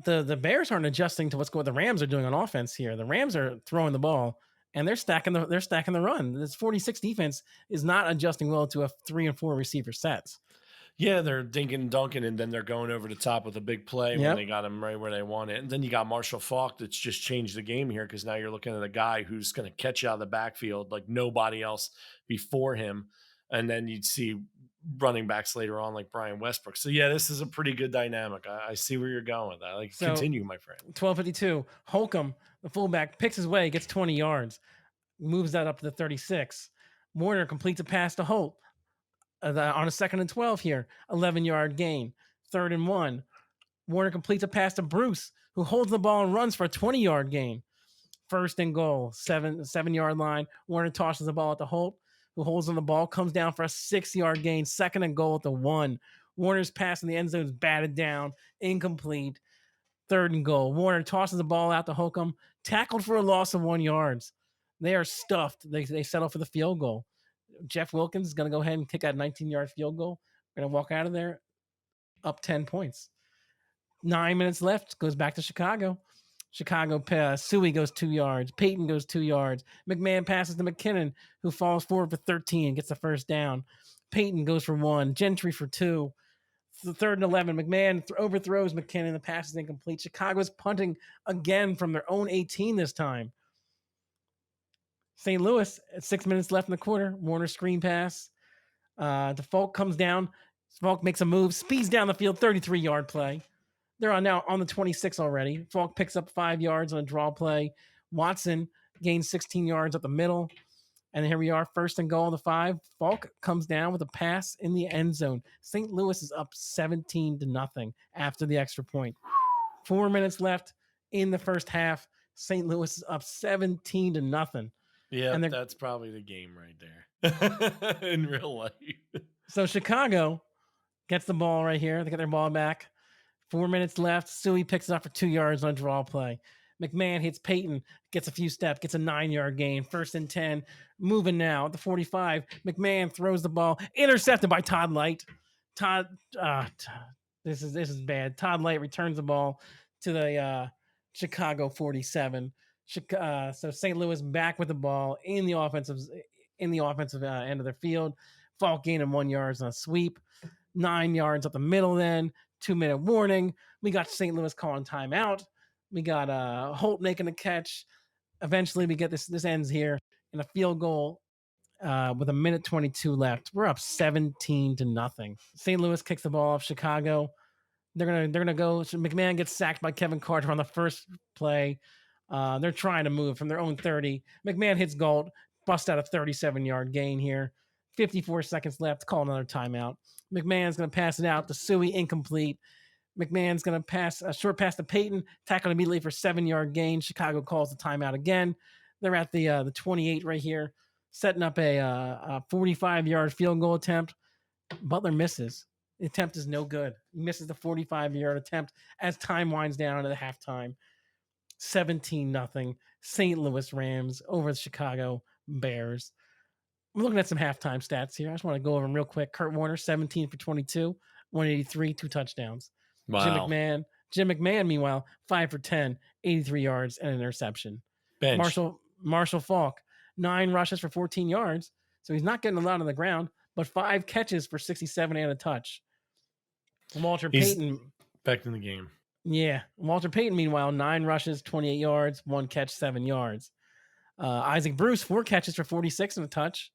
the Bears aren't adjusting to what the Rams are doing on offense here. The Rams are throwing the ball and they're stacking the run. This 46 defense is not adjusting well to a 3 and 4 receiver sets. Yeah, they're dinking and dunking, and then they're going over the top with a big play when they got them right where they want it. And then you got Marshall Faulk that's just changed the game here, because now you're looking at a guy who's going to catch you out of the backfield like nobody else before him. And then you'd see running backs later on like Brian Westbrook. So, yeah, this is a pretty good dynamic. I see where you're going with that. Continue, my friend. 12:52. Holcomb, the fullback, picks his way, gets 20 yards, moves that up to the 36. Warner completes a pass to Holt. On a 2nd and 12 here, 11-yard gain, 3rd and 1. Warner completes a pass to Bruce, who holds the ball and runs for a 20-yard gain. 1st and goal, 7-yard line. Warner tosses the ball at the Holt, who holds on the ball, comes down for a 6-yard gain. 2nd and goal at the 1. Warner's pass in the end zone is batted down, incomplete. 3rd and goal. Warner tosses the ball out to Holcomb, tackled for a loss of 1 yard. They are stuffed. They settle for the field goal. Jeff Wilkins is going to go ahead and kick that 19-yard field goal. We're going to walk out of there up 10 points. 9 minutes left. Goes back to Chicago. Suey goes 2 yards. Peyton goes 2 yards. McMahon passes to McKinnon, who falls forward for 13 and gets the first down. Peyton goes for 1. Gentry for 2. The 3rd and 11. McMahon overthrows McKinnon. The pass is incomplete. Chicago's punting again from their own 18 this time. St. Louis at 6 minutes left in the quarter. Warner screen pass. Falk comes down. Falk makes a move, speeds down the field, 33-yard play. They're now on the 26 already. Falk picks up 5 yards on a draw play. Watson gains 16 yards up the middle. And here we are, 1st and goal on the 5. Falk comes down with a pass in the end zone. St. Louis is up 17-0 after the extra point. 4 minutes left in the first half. St. Louis is up 17-0. Yeah, and that's probably the game right there in real life. So Chicago gets the ball right here. They get their ball back. 4 minutes left. Suey picks it up for 2 yards on a draw play. McMahon hits Peyton, gets a few steps, gets a 9-yard gain. 1st and 10. Moving now at the 45. McMahon throws the ball. Intercepted by Todd Light. This is bad. Todd Light returns the ball to the Chicago 47. So St. Louis back with the ball in the offensive end of their field. Falk gaining 1 yard on a sweep. 9 yards up the middle then. 2-minute warning. We got St. Louis calling timeout. We got Holt making a catch. Eventually we get this ends here in a field goal with 1:22 left. We're up 17-0. St. Louis kicks the ball off Chicago. They're gonna go. So McMahon gets sacked by Kevin Carter on the first play. They're trying to move from their own 30. McMahon hits Galt, bust out a 37-yard gain here. 54 seconds left. Call another timeout. McMahon's going to pass it out to Suey, incomplete. McMahon's going to pass a short pass to Peyton, tackled immediately for 7-yard gain. Chicago calls the timeout again. They're at the 28 right here, setting up a 45-yard field goal attempt. Butler misses. The attempt is no good. He misses the 45-yard attempt as time winds down to the halftime. 17-0 St. Louis Rams over the Chicago Bears. I'm looking at some halftime stats here. I just want to go over them real quick. Kurt Warner, 17 for 22, 183, 2 touchdowns. Wow. Jim McMahon, meanwhile, 5 for 10, 83 yards and an interception. Bench. Marshall Falk, 9 rushes for 14 yards. So he's not getting a lot on the ground, but 5 catches for 67 and a touch. Walter Payton back in the game. Yeah. Walter Payton, meanwhile, 9 rushes, 28 yards, 1 catch, 7 yards. Isaac Bruce, 4 catches for 46 and a touch.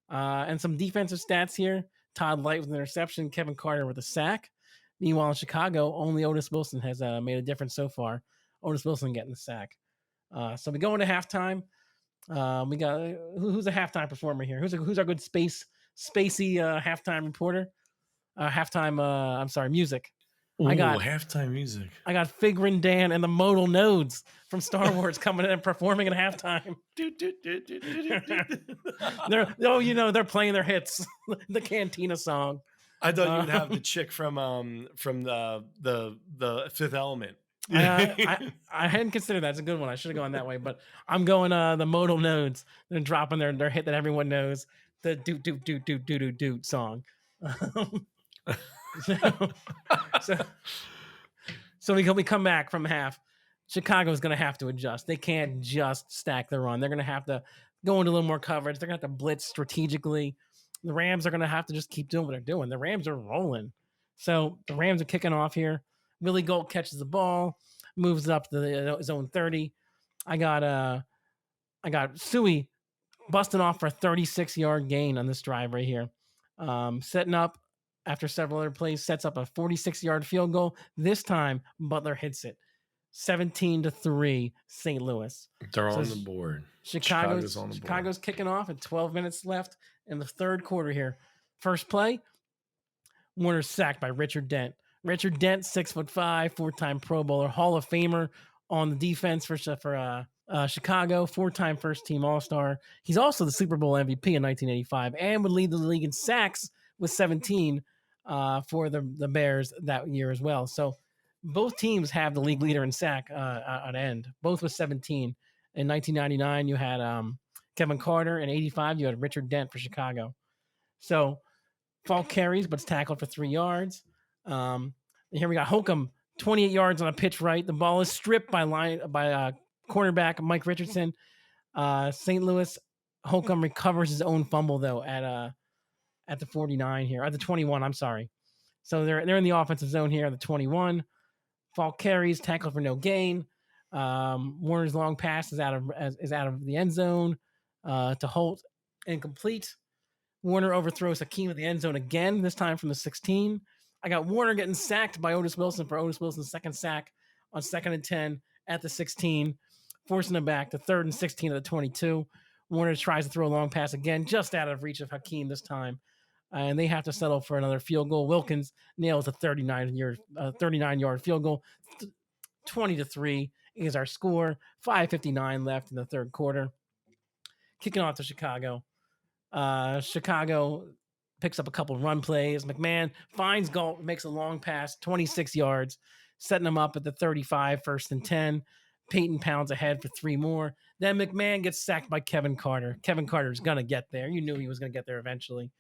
And some defensive stats here. Todd Light with an interception, Kevin Carter with a sack. Meanwhile, in Chicago, only Otis Wilson has made a difference so far. Otis Wilson getting the sack. So we go into halftime. We got who's a halftime performer here? Who's our good spacey halftime reporter? Music. Ooh, halftime music. I got Figrin Dan and the Modal Nodes from Star Wars coming in and performing at halftime. They're playing their hits, the Cantina song. I thought you would have the chick from the Fifth Element. I hadn't considered that. It's a good one. I should have gone that way, but I'm going the Modal Nodes. They're dropping their hit that everyone knows, the doot doot doot doot doot doot doot song. So we come back from half. Chicago's going to have to adjust. They can't just stack the run. They're going to have to go into a little more coverage. They're going to have to blitz strategically. The Rams are going to have to just keep doing what they're doing. The Rams are rolling. So the Rams are kicking off here. Willie Gold catches the ball, moves it up to the zone 30. I got Suey busting off for a 36-yard gain on this drive right here. Setting up after several other plays, sets up a 46-yard field goal. This time, Butler hits it. 17-3, St. Louis. They're on the board. Chicago's on the board. Chicago's kicking off at 12 minutes left in the third quarter here. First play, Warner's sacked by Richard Dent. Richard Dent, 6'5", 4-time Pro Bowler, Hall of Famer on the defense for Chicago, 4-time first-team All-Star. He's also the Super Bowl MVP in 1985 and would lead the league in sacks with 17 for the Bears that year as well. So both teams have the league leader in sack on end, both with 17. In 1999, you had Kevin Carter. In 85, you had Richard Dent for Chicago. So Falk carries, but it's tackled for 3 yards. Here we got Holcomb, 28 yards on a pitch right. The ball is stripped by cornerback Mike Richardson. St. Louis, Holcomb recovers his own fumble though at the 49 here, at the 21. I'm sorry. So they're in the offensive zone here at the 21. Falk carries, tackled for no gain. Warner's long pass is out of the end zone to Holt, incomplete. Warner overthrows Hakeem at the end zone again, this time from the 16. I got Warner getting sacked by Otis Wilson for Otis Wilson's second sack on 2nd and 10 at the 16, forcing him back to 3rd and 16 at the 22. Warner tries to throw a long pass again, just out of reach of Hakeem this time. And they have to settle for another field goal. Wilkins nails a 39-yard field goal. 20-3 is our score. 5:59 left in the third quarter. Kicking off to Chicago. Chicago picks up a couple run plays. McMahon finds Galt, makes a long pass, 26 yards, setting him up at the 35, 1st and 10. Peyton pounds ahead for 3 more. Then McMahon gets sacked by Kevin Carter. Kevin Carter's going to get there. You knew he was going to get there eventually.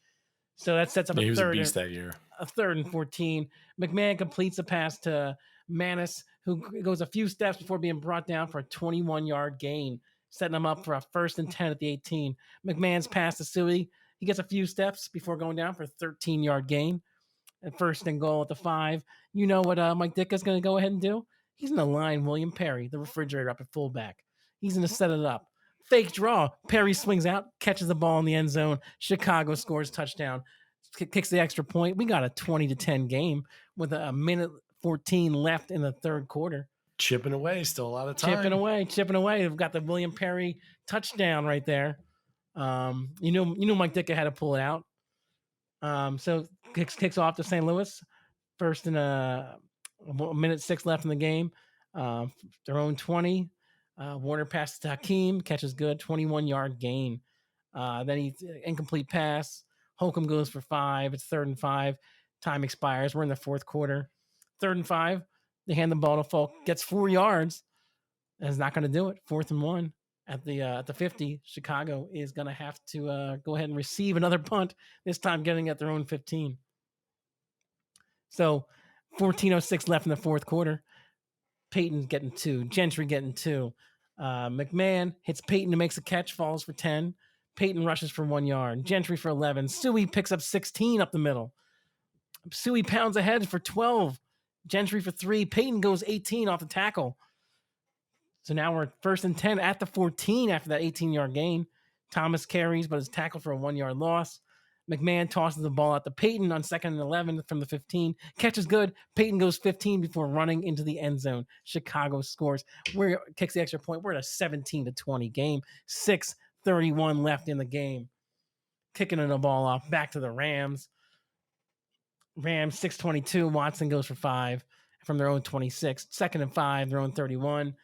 So that sets up he was a beast that year. A 3rd and 14. McMahon completes a pass to Manis, who goes a few steps before being brought down for a 21-yard gain, setting him up for a 1st and 10 at the 18. McMahon's pass to Suey. He gets a few steps before going down for a 13-yard gain. And 1st and goal at the 5. You know what Mike Ditka's going to go ahead and do? He's going to line William Perry, the refrigerator, up at fullback. He's going to set it up. Fake draw. Perry swings out, catches the ball in the end zone. Chicago scores touchdown, kicks the extra point. We got a 20-10 game with a minute 14 left in the third quarter. Chipping away, still a lot of time. Chipping away. We've got the William Perry touchdown right there. You know Mike Ditka had to pull it out. So kicks off to St. Louis. First in a minute 6 left in the game. Their own 20. Warner passes to Hakeem, catches good, 21-yard gain. Then he incomplete pass. Holcomb goes for 5. It's 3rd and 5. Time expires. We're in the fourth quarter. 3rd and 5. They hand the ball to Falk. Gets 4 yards. And is not going to do it. 4th and 1 at the 50. Chicago is going to have to go ahead and receive another punt. This time getting at their own 15. So 14:06 left in the fourth quarter. Peyton getting 2. Gentry getting 2. McMahon hits Peyton, who makes a catch, falls for 10. Peyton rushes for 1 yard. Gentry for 11. Suey picks up 16 up the middle. Suey pounds ahead for 12. Gentry for 3. Peyton goes 18 off the tackle. So now we're at 1st and 10 at the 14 after that 18-yard gain. Thomas carries, but is tackled for a 1-yard loss. McMahon tosses the ball out to Peyton on 2nd and 11 from the 15. Catch is good. Peyton goes 15 before running into the end zone. Chicago scores. Kicks the extra point. We're at a 17-20 game. 6:31 left in the game. Kicking the ball off back to the Rams. Rams 6:22. Watson goes for 5 from their own 26. 2nd and 5, their own 31.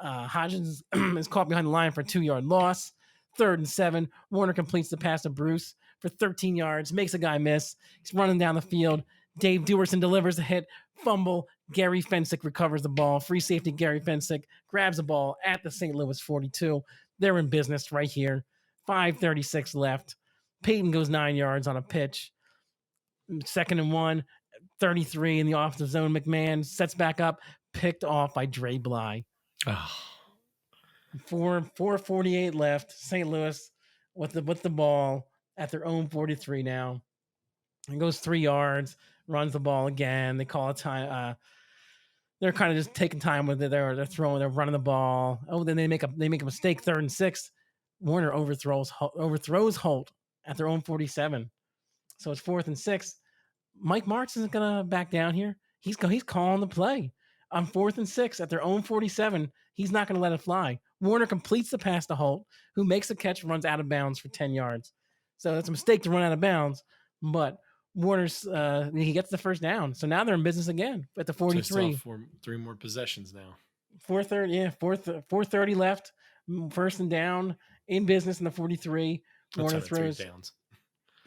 Hodgins is caught behind the line for a 2-yard loss. 3rd and 7. Warner completes the pass to Bruce for 13 yards, makes a guy miss. He's running down the field. Dave Dewerson delivers a hit, fumble. Gary Fensick recovers the ball. Free safety Gary Fensick grabs the ball at the St. Louis 42. They're in business right here. 5:36 left. Peyton goes 9 yards on a pitch. 2nd and 1, 33 in the offensive zone. McMahon sets back up, picked off by Dre Bly. 4:48 left. St. Louis with the ball at their own 43 now. And goes 3 yards, runs the ball again. They call a time. They're kind of just taking time with it. They're running the ball. Oh, then they make a mistake. 3rd and 6. Warner overthrows Holt at their own 47. So it's 4th and 6. Mike Martz isn't gonna back down here. He's calling the play on 4th and 6 at their own 47. He's not gonna let it fly. Warner completes the pass to Holt, who makes a catch, runs out of bounds for 10 yards. So it's a mistake to run out of bounds, but Warner's he gets the 1st down. So now they're in business again at the 43. So 3 more possessions now. 4:30 left. 1st and down, in business in the 43. Warner throws 3 downs.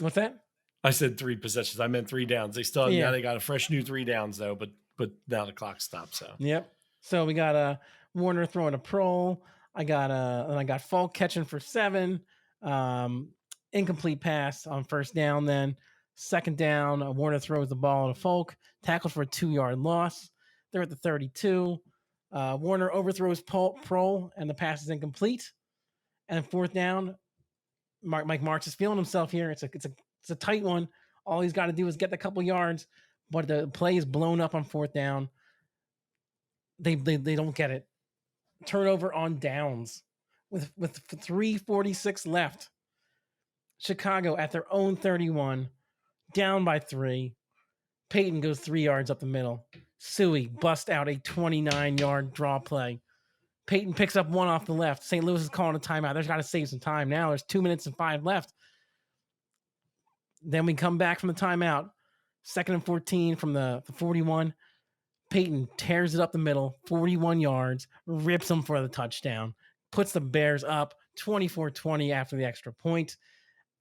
What's that? I said 3 possessions. I meant 3 downs. They still now they got a fresh new 3 downs though, but now the clock stops. So yep. So we got Warner throwing a pro. I got Falk catching for 7. Incomplete pass on 1st down. Then 2nd down, Warner throws the ball to Falk, tackled for a 2-yard loss. They're at the 32. Warner overthrows Pro, and the pass is incomplete. And 4th down, Mike Martz is feeling himself here. It's a tight one. All he's got to do is get the couple yards, but the play is blown up on 4th down. They don't get it. Turnover on downs with 3:46 left. Chicago at their own 31, down by 3. Peyton goes 3 yards up the middle. Suey busts out a 29-yard draw play. Peyton picks up 1 off the left. St. Louis is calling a timeout. There's got to save some time now. There's 2 minutes and 5 left. Then we come back from the timeout. 2nd and 14 from the 41. Peyton tears it up the middle, 41 yards, rips them for the touchdown, puts the Bears up 24-20 after the extra point.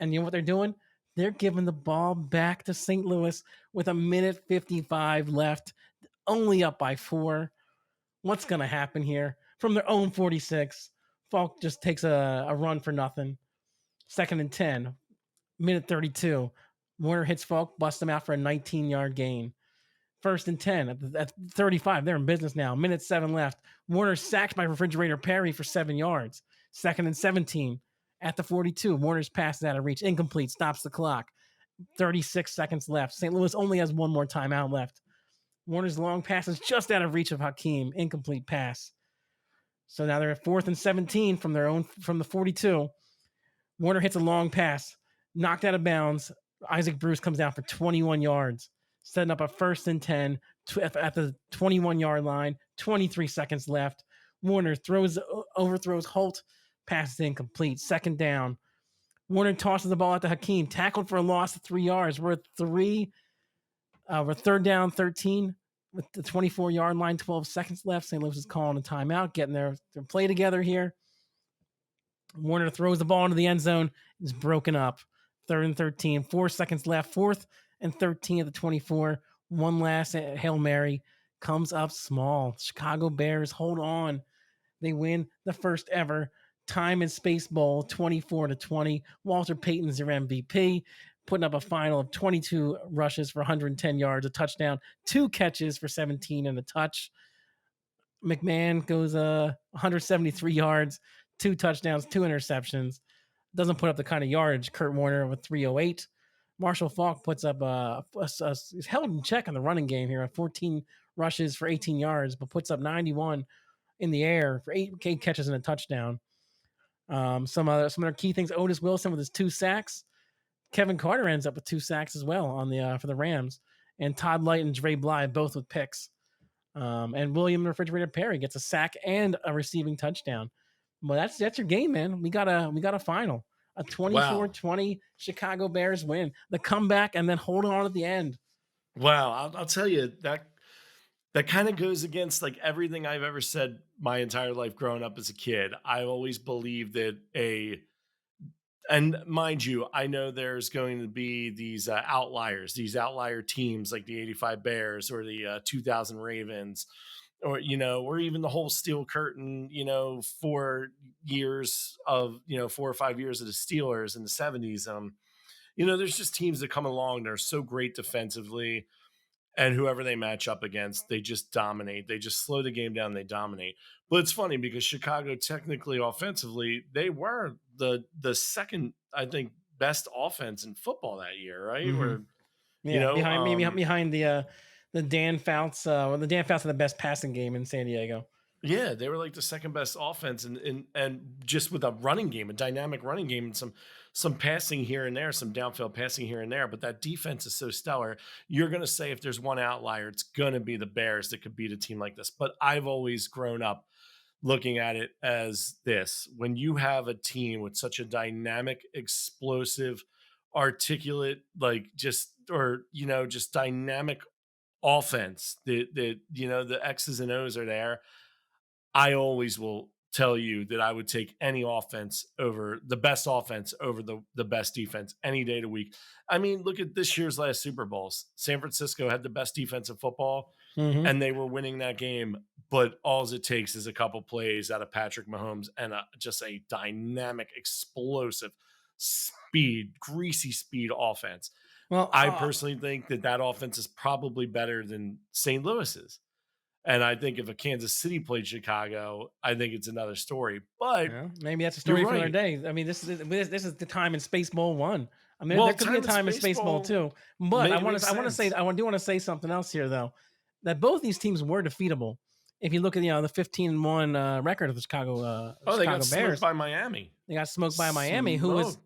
And you know what they're doing? They're giving the ball back to St. Louis with 1:55 left, only up by 4. What's going to happen here? From their own 46, Falk just takes a run for nothing. 2nd and 10, 1:32. Warner hits Falk, busts him out for a 19-yard gain. 1st and 10 at 35. They're in business now. 1:07 left. Warner sacked by Refrigerator Perry for 7 yards. 2nd and 17 at the 42. Warner's pass is out of reach. Incomplete. Stops the clock. 36 seconds left. St. Louis only has 1 more timeout left. Warner's long pass is just out of reach of Hakeem. Incomplete pass. So now they're at 4th and 17 from the 42. Warner hits a long pass. Knocked out of bounds. Isaac Bruce comes down for 21 yards. Setting up a 1st and 10 at the 21-yard line. 23 seconds left. Warner overthrows Holt. Pass is incomplete. 2nd down. Warner tosses the ball out to Hakeem. Tackled for a loss of 3 yards. We're 3rd down, 13 with the 24-yard line. 12 seconds left. St. Louis is calling a timeout, getting their play together here. Warner throws the ball into the end zone. It's broken up. 3rd and 13. 4 seconds left. 4th and 13 at the 24. One last Hail Mary comes up small. Chicago Bears hold on. They win the first ever Time and Space Bowl 24-20. Walter Payton's their MVP. putting up a final of 22 rushes for 110 yards, a touchdown, 2 catches for 17 and a touch. McMahon goes 173 yards, 2 touchdowns, 2 interceptions. Doesn't put up the kind of yardage. Kurt Warner with 308. Marshall Faulk puts up is held in check on the running game here. 14 rushes for 18 yards, but puts up 91 in the air for 8 catches and a touchdown. Some other key things. Otis Wilson with his 2 sacks. Kevin Carter ends up with 2 sacks as well on the for the Rams, and Todd Light and Dre Bly both with picks. And William Refrigerator Perry gets a sack and a receiving touchdown. Well, that's your game, man. We got a final, a 24-20 Chicago Bears win, the comeback, and then hold on at the end. Wow, I'll tell you that kind of goes against like everything I've ever said my entire life growing up as a kid. I always believed that and mind you, I know there's going to be these outliers, these outlier teams like the 85 Bears or the 2000 Ravens, or, or even the whole Steel Curtain, 4 years of, 4 or 5 years of the Steelers in the 70s. There's just teams that come along that are so great defensively, and whoever they match up against, they just dominate. They just slow the game down. They dominate. But it's funny because Chicago, technically, offensively, they were the second, I think, best offense in football that year, right? Mm-hmm. Or, behind the Dan Fouts. The Dan Fouts had the best passing game in San Diego. Yeah, they were like the second best offense, and just with a running game, a dynamic running game, and some passing here and there, some downfield passing here and there. But that defense is so stellar. You're going to say if there's one outlier, it's going to be the Bears that could beat a team like this. But I've always grown up looking at it as this: when you have a team with such a dynamic, explosive, articulate, just dynamic offense, that the X's and O's are there. I always will tell you that I would take any offense over the best offense over the best defense any day of the week. I mean, look at this year's last Super Bowls. San Francisco had the best defense in football, and they were winning that game. But all it takes is a couple plays out of Patrick Mahomes and just a dynamic, explosive, greasy speed offense. Well, I personally think that offense is probably better than St. Louis's. And I think if a Kansas City played Chicago, I think it's another story. But maybe that's a story for another day. I mean, this is the time in Space Bowl 1. I mean, there could be a time in Space Bowl 2. But I do want to say something else here, though, that both these teams were defeatable. If you look at the 15-1 record of the Chicago they got Bears, smoked by Miami. They got smoked by Miami, who was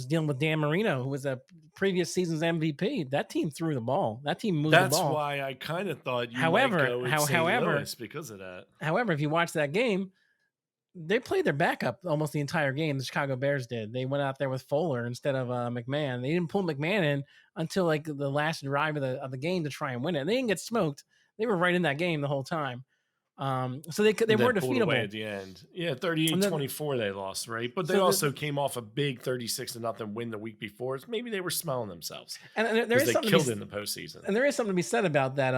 dealing with Dan Marino, who was a previous season's MVP. That team threw the ball. That team moved the ball. That's why I kind of thought you might go with St. Louis because of that. However, if you watch that game, they played their backup almost the entire game. The Chicago Bears did. They went out there with Fuller instead of McMahon. They didn't pull McMahon in until like the last drive of the game to try and win it. And they didn't get smoked. They were right in that game the whole time. So they were defeatable away at the end. Yeah, 38-24 they lost, right? But they also came off a big 36-0 win the week before. Maybe they were smelling themselves. And there is something killed in the postseason. And there is something to be said about that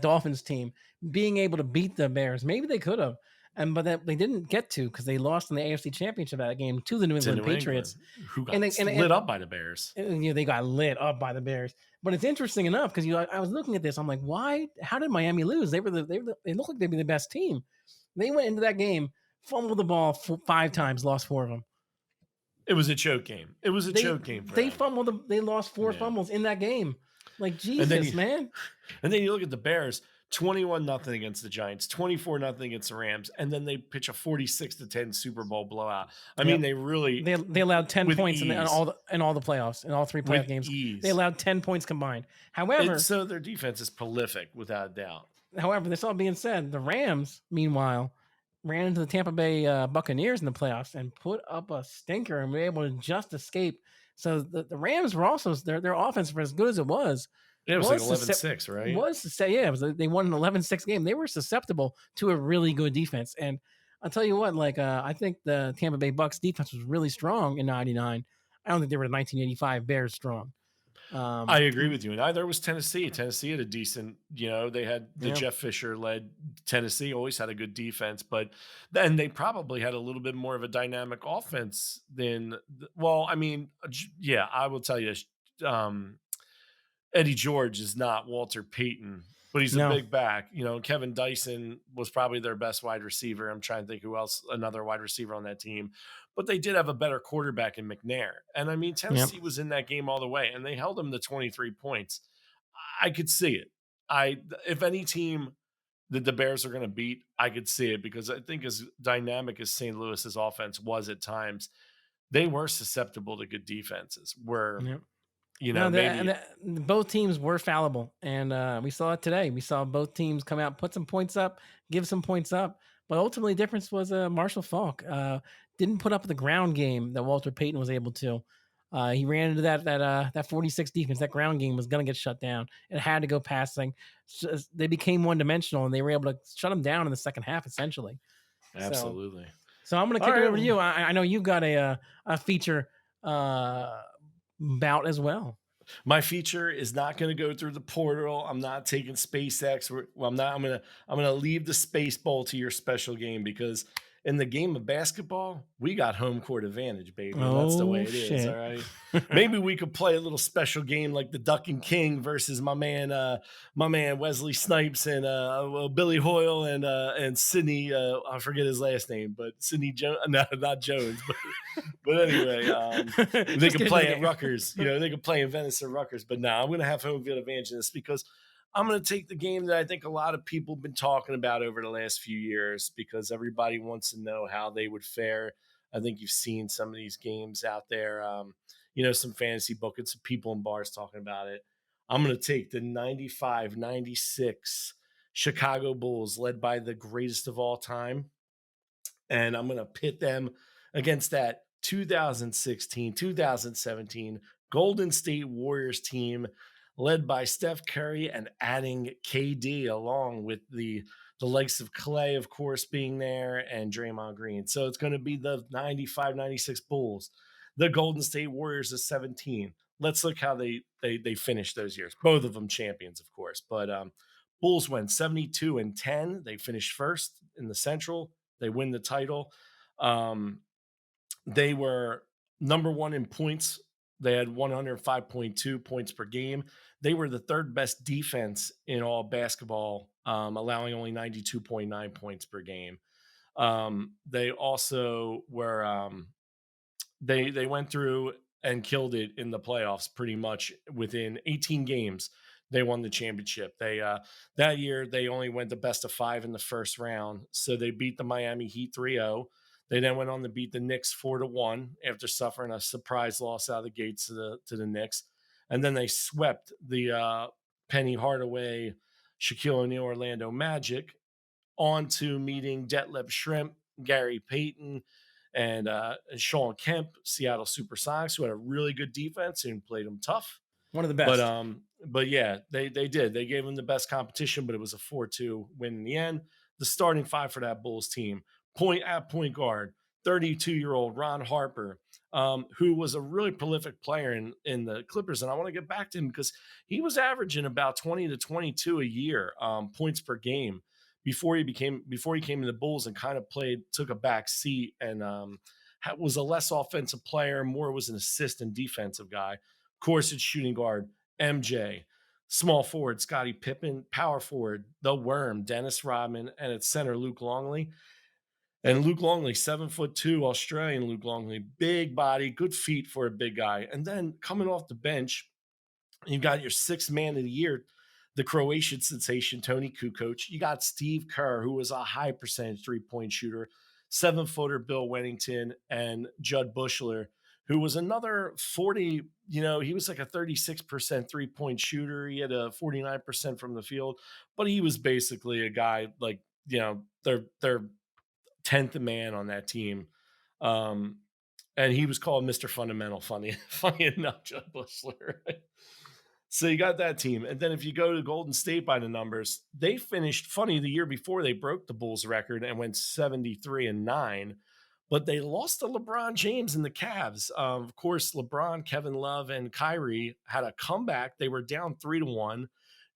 Dolphins team being able to beat the Bears. Maybe they could have, but they didn't get to because they lost in the AFC Championship that game to the New England Patriots, who got lit up by the Bears. They got lit up by the Bears. But it's interesting enough because I was looking at this. I'm like, why? How did Miami lose? They looked like they'd be the best team. They went into that game, fumbled the ball 5 times, lost 4 of them. It was a choke game. It was a choke game. They fumbled. They lost 4 fumbles in that game. Like Jesus, man. And then you look at the Bears. 21-0 against the Giants, 24-0 against the Rams, and then they pitch a 46-10 Super Bowl blowout. I mean, they allowed 10 points in all the playoffs, in all 3 playoff games. They allowed 10 points combined. However, so their defense is prolific without a doubt. However, this all being said, the Rams, meanwhile, ran into the Tampa Bay Buccaneers in the playoffs and put up a stinker and were able to just escape. So the Rams were also their offense, for as good as it was. It was like 11-6, right? They won an 11-6 game. They were susceptible to a really good defense. And I'll tell you what, I think the Tampa Bay Bucs defense was really strong in 99. I don't think they were 1985 Bears strong. I agree with you. And neither was Tennessee. Tennessee had a decent, they had the Yeah, Jeff Fisher led Tennessee, always had a good defense, but then they probably had a little bit more of a dynamic offense than, well, I mean, yeah, I will tell you, um, Eddie George is not Walter Payton, but he's a no, big back. Kevin Dyson was probably their best wide receiver. I'm trying to think who else, another wide receiver on that team. But they did have a better quarterback in McNair. And I mean, yep. Tennessee was in that game all the way, and they held them to 23 points. I could see it. If any team that the Bears are going to beat, I could see it, because I think as dynamic as St. Louis's offense was at times, they were susceptible to good defenses. Where Yep. No, maybe both teams were fallible, and we saw it today. We saw both teams come out, put some points up, give some points up, but ultimately, the difference was Marshall Faulk didn't put up the ground game that Walter Payton was able to. He ran into that 46 defense. That ground game was going to get shut down. It had to go passing. They became one dimensional, and they were able to shut them down in the second half, essentially. So, absolutely. so I'm going to All kick it right. over to you. I know you've got a feature bout as well. My feature is not going to go through the portal. I'm not taking SpaceX. I'm not. I'm gonna leave the space bowl to your special game, because in the game of basketball, we got home court advantage, baby, and that's the way Oh it is. All shit! right. Maybe we could play a little special game like the Duck and King versus my man Wesley Snipes and Billy Hoyle and Sydney. I forget his last name, but Sydney Jones. No, not Jones, but anyway, they could play at Rutgers. They could play in Venice or Rutgers. But now I'm going to have home field advantage in this, because I'm going to take the game that I think a lot of people have been talking about over the last few years, because everybody wants to know how they would fare. I think you've seen some of these games out there, some fantasy book and some people in bars talking about it. I'm going to take the 95-96 Chicago Bulls, led by the greatest of all time, and I'm going to pit them against that 2016, 2017 Golden State Warriors team, led by Steph Curry, and adding KD along with the likes of Clay, of course, being there, and Draymond Green. So it's going to be the 95-96 Bulls, the Golden State Warriors of 17. Let's look how they finished those years. Both of them champions, of course, but Bulls went 72-10. They finished first in the Central. They win the title. They were number one in points. They had 105.2 points per game. They were the third best defense in all basketball, allowing only 92.9 points per game. They also were they went through and killed it in the playoffs pretty much within 18 games. They won the championship. They that year they only went the best of 5 in the first round. So they beat the Miami Heat 3-0. They then went on to beat the Knicks 4-1 after suffering a surprise loss out of the gates to the Knicks. And then they swept the Penny Hardaway, Shaquille O'Neal Orlando Magic, on to meeting Detlef Schrempf, Gary Payton, and Sean Kemp, Seattle Supersonics, who had a really good defense and played them tough. One of the best. But yeah, they did. They gave them the best competition, but it was a 4-2 win in the end. The starting five for that Bulls team: point guard, 32-year-old Ron Harper, who was a really prolific player in the Clippers, and I want to get back to him because he was averaging about 20 to 22 a year points per game before he came in the Bulls, and kind of took a back seat, and was a less offensive player, more was an assist and defensive guy. Of course, it's shooting guard MJ, small forward Scottie Pippen, power forward the Worm Dennis Rodman, and at center Luke Longley. And Luke Longley, 7'2", Australian Luke Longley, big body, good feet for a big guy. And then coming off the bench, you got your sixth man of the year, the Croatian sensation, Tony Kukoc. You got Steve Kerr, who was a high percentage three-point shooter, 7-footer Bill Wennington, and Judd Bushler, who was another 40, he was like a 36% three-point shooter. He had a 49% from the field, but he was basically a guy like, their 10th man on that team. And he was called Mr. Fundamental, funny enough, Judd Bushler. So you got that team. And then if you go to Golden State by the numbers, they finished, funny, the year before they broke the Bulls record and went 73-9. but they lost to LeBron James and the Cavs. Of course, LeBron, Kevin Love, and Kyrie had a comeback. They were down 3-1.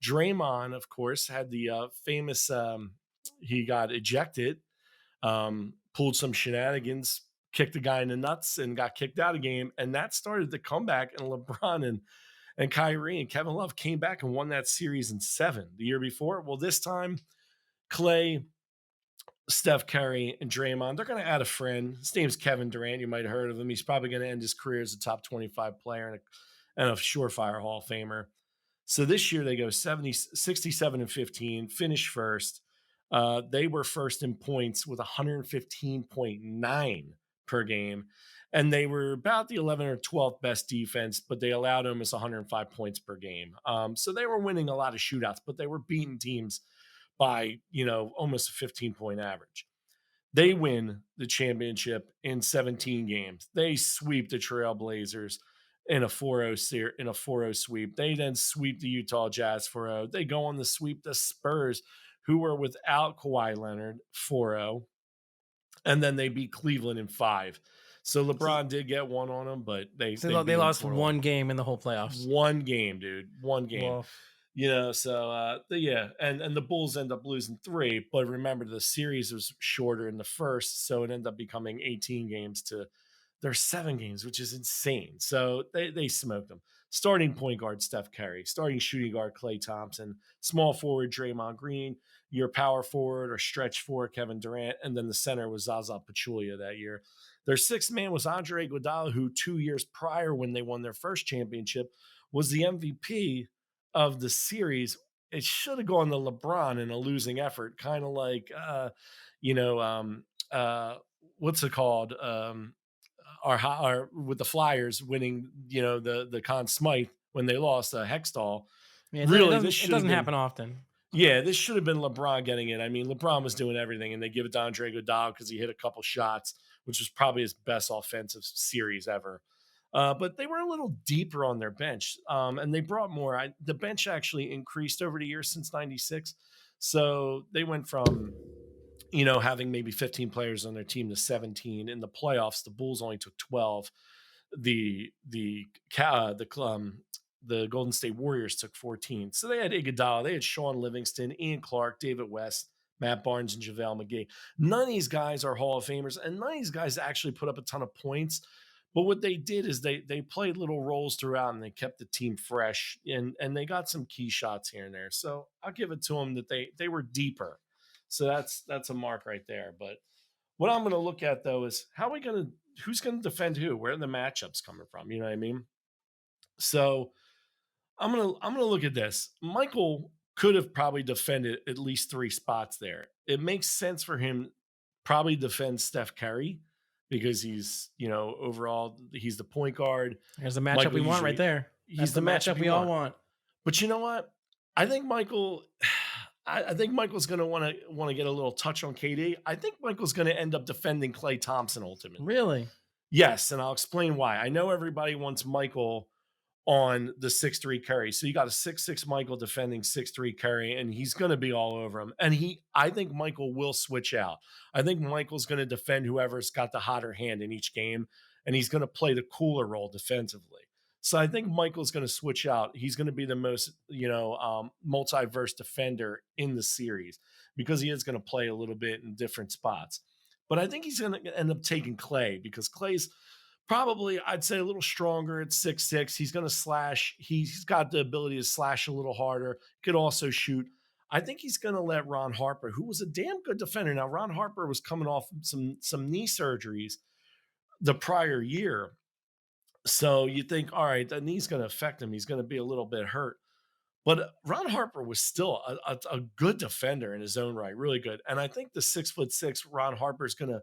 Draymond, of course, had the famous he got ejected, pulled some shenanigans, kicked a guy in the nuts, and got kicked out of the game. And that started the comeback. And LeBron and Kyrie and Kevin Love came back and won that series in 7 the year before. Well, this time, Clay, Steph Curry, and Draymond, they're going to add a friend. His name's Kevin Durant. You might have heard of him. He's probably going to end his career as a top 25 player and a surefire Hall of Famer. So this year they go 67 and 15, finish first. They were first in points with 115.9 per game. And they were about the 11th or 12th best defense, but they allowed almost 105 points per game. So they were winning a lot of shootouts, but they were beating teams by, almost a 15-point average. They win the championship in 17 games. They sweep the Trailblazers in a 4-0 sweep. They then sweep the Utah Jazz 4-0. They go on to sweep the Spurs, who were without Kawhi Leonard, 4-0. And then they beat Cleveland in 5. So LeBron did get one on them, but they lost one game in the whole playoffs. One game, dude. One game. Well, And the Bulls end up losing 3, but remember the series was shorter in the first, so it ended up becoming 18 games to their 7 games, which is insane. So they smoked them. Starting point guard Steph Curry, starting shooting guard Klay Thompson, small forward Draymond Green, your power forward or stretch forward Kevin Durant, and then the center was Zaza Pachulia that year. Their 6th man was Andre Iguodala, who 2 years prior, when they won their first championship, was the MVP of the series. It should have gone to LeBron in a losing effort, kind of like, what's it called? Our with the Flyers winning, the Conn Smythe when they lost Hextall. yeah, Really, it doesn't happen often. Yeah, this should have been LeBron getting it. I mean, LeBron was doing everything, and they give it to Andre Iguodala because he hit a couple shots, which was probably his best offensive series ever. But they were a little deeper on their bench, and they brought more. The bench actually increased over the years since '96, so they went from having maybe 15 players on their team to 17. In the playoffs, the Bulls only took 12. The Golden State Warriors took 14. So they had Iguodala, they had Sean Livingston, Ian Clark, David West, Matt Barnes, and JaVale McGee. None of these guys are Hall of Famers, and none of these guys actually put up a ton of points. But what they did is they played little roles throughout, and they kept the team fresh, and they got some key shots here and there. So I'll give it to them that they were deeper. So that's a mark right there. But what I'm going to look at though is who's going to defend who? Where are the matchups coming from? You know what I mean? So I'm gonna look at this. Michael could have probably defended at least 3 spots there. It makes sense for him probably defend Steph Curry because he's, overall he's the point guard. There's the matchup we want right there. That's the matchup we all want. But you know what? I think Michael's going to want to get a little touch on KD. I think Michael's going to end up defending Klay Thompson ultimately. Really? Yes, and I'll explain why. I know everybody wants Michael on the 6'3" Curry. So you got a 6'6" Michael defending 6'3" Curry, and he's going to be all over him. And I think Michael will switch out. I think Michael's going to defend whoever's got the hotter hand in each game, and he's going to play the cooler role defensively. So I think Michael's going to switch out. He's going to be the most, multiverse defender in the series because he is going to play a little bit in different spots. But I think he's going to end up taking Klay because Klay's probably, I'd say, a little stronger at 6'6". He's going to slash. He's got the ability to slash a little harder. Could also shoot. I think he's going to let Ron Harper, who was a damn good defender. Now, Ron Harper was coming off some knee surgeries the prior year. So you think, all right, the knee's going to affect him. He's going to be a little bit hurt. But Ron Harper was still a good defender in his own right, really good. And I think the 6'6" Ron Harper is going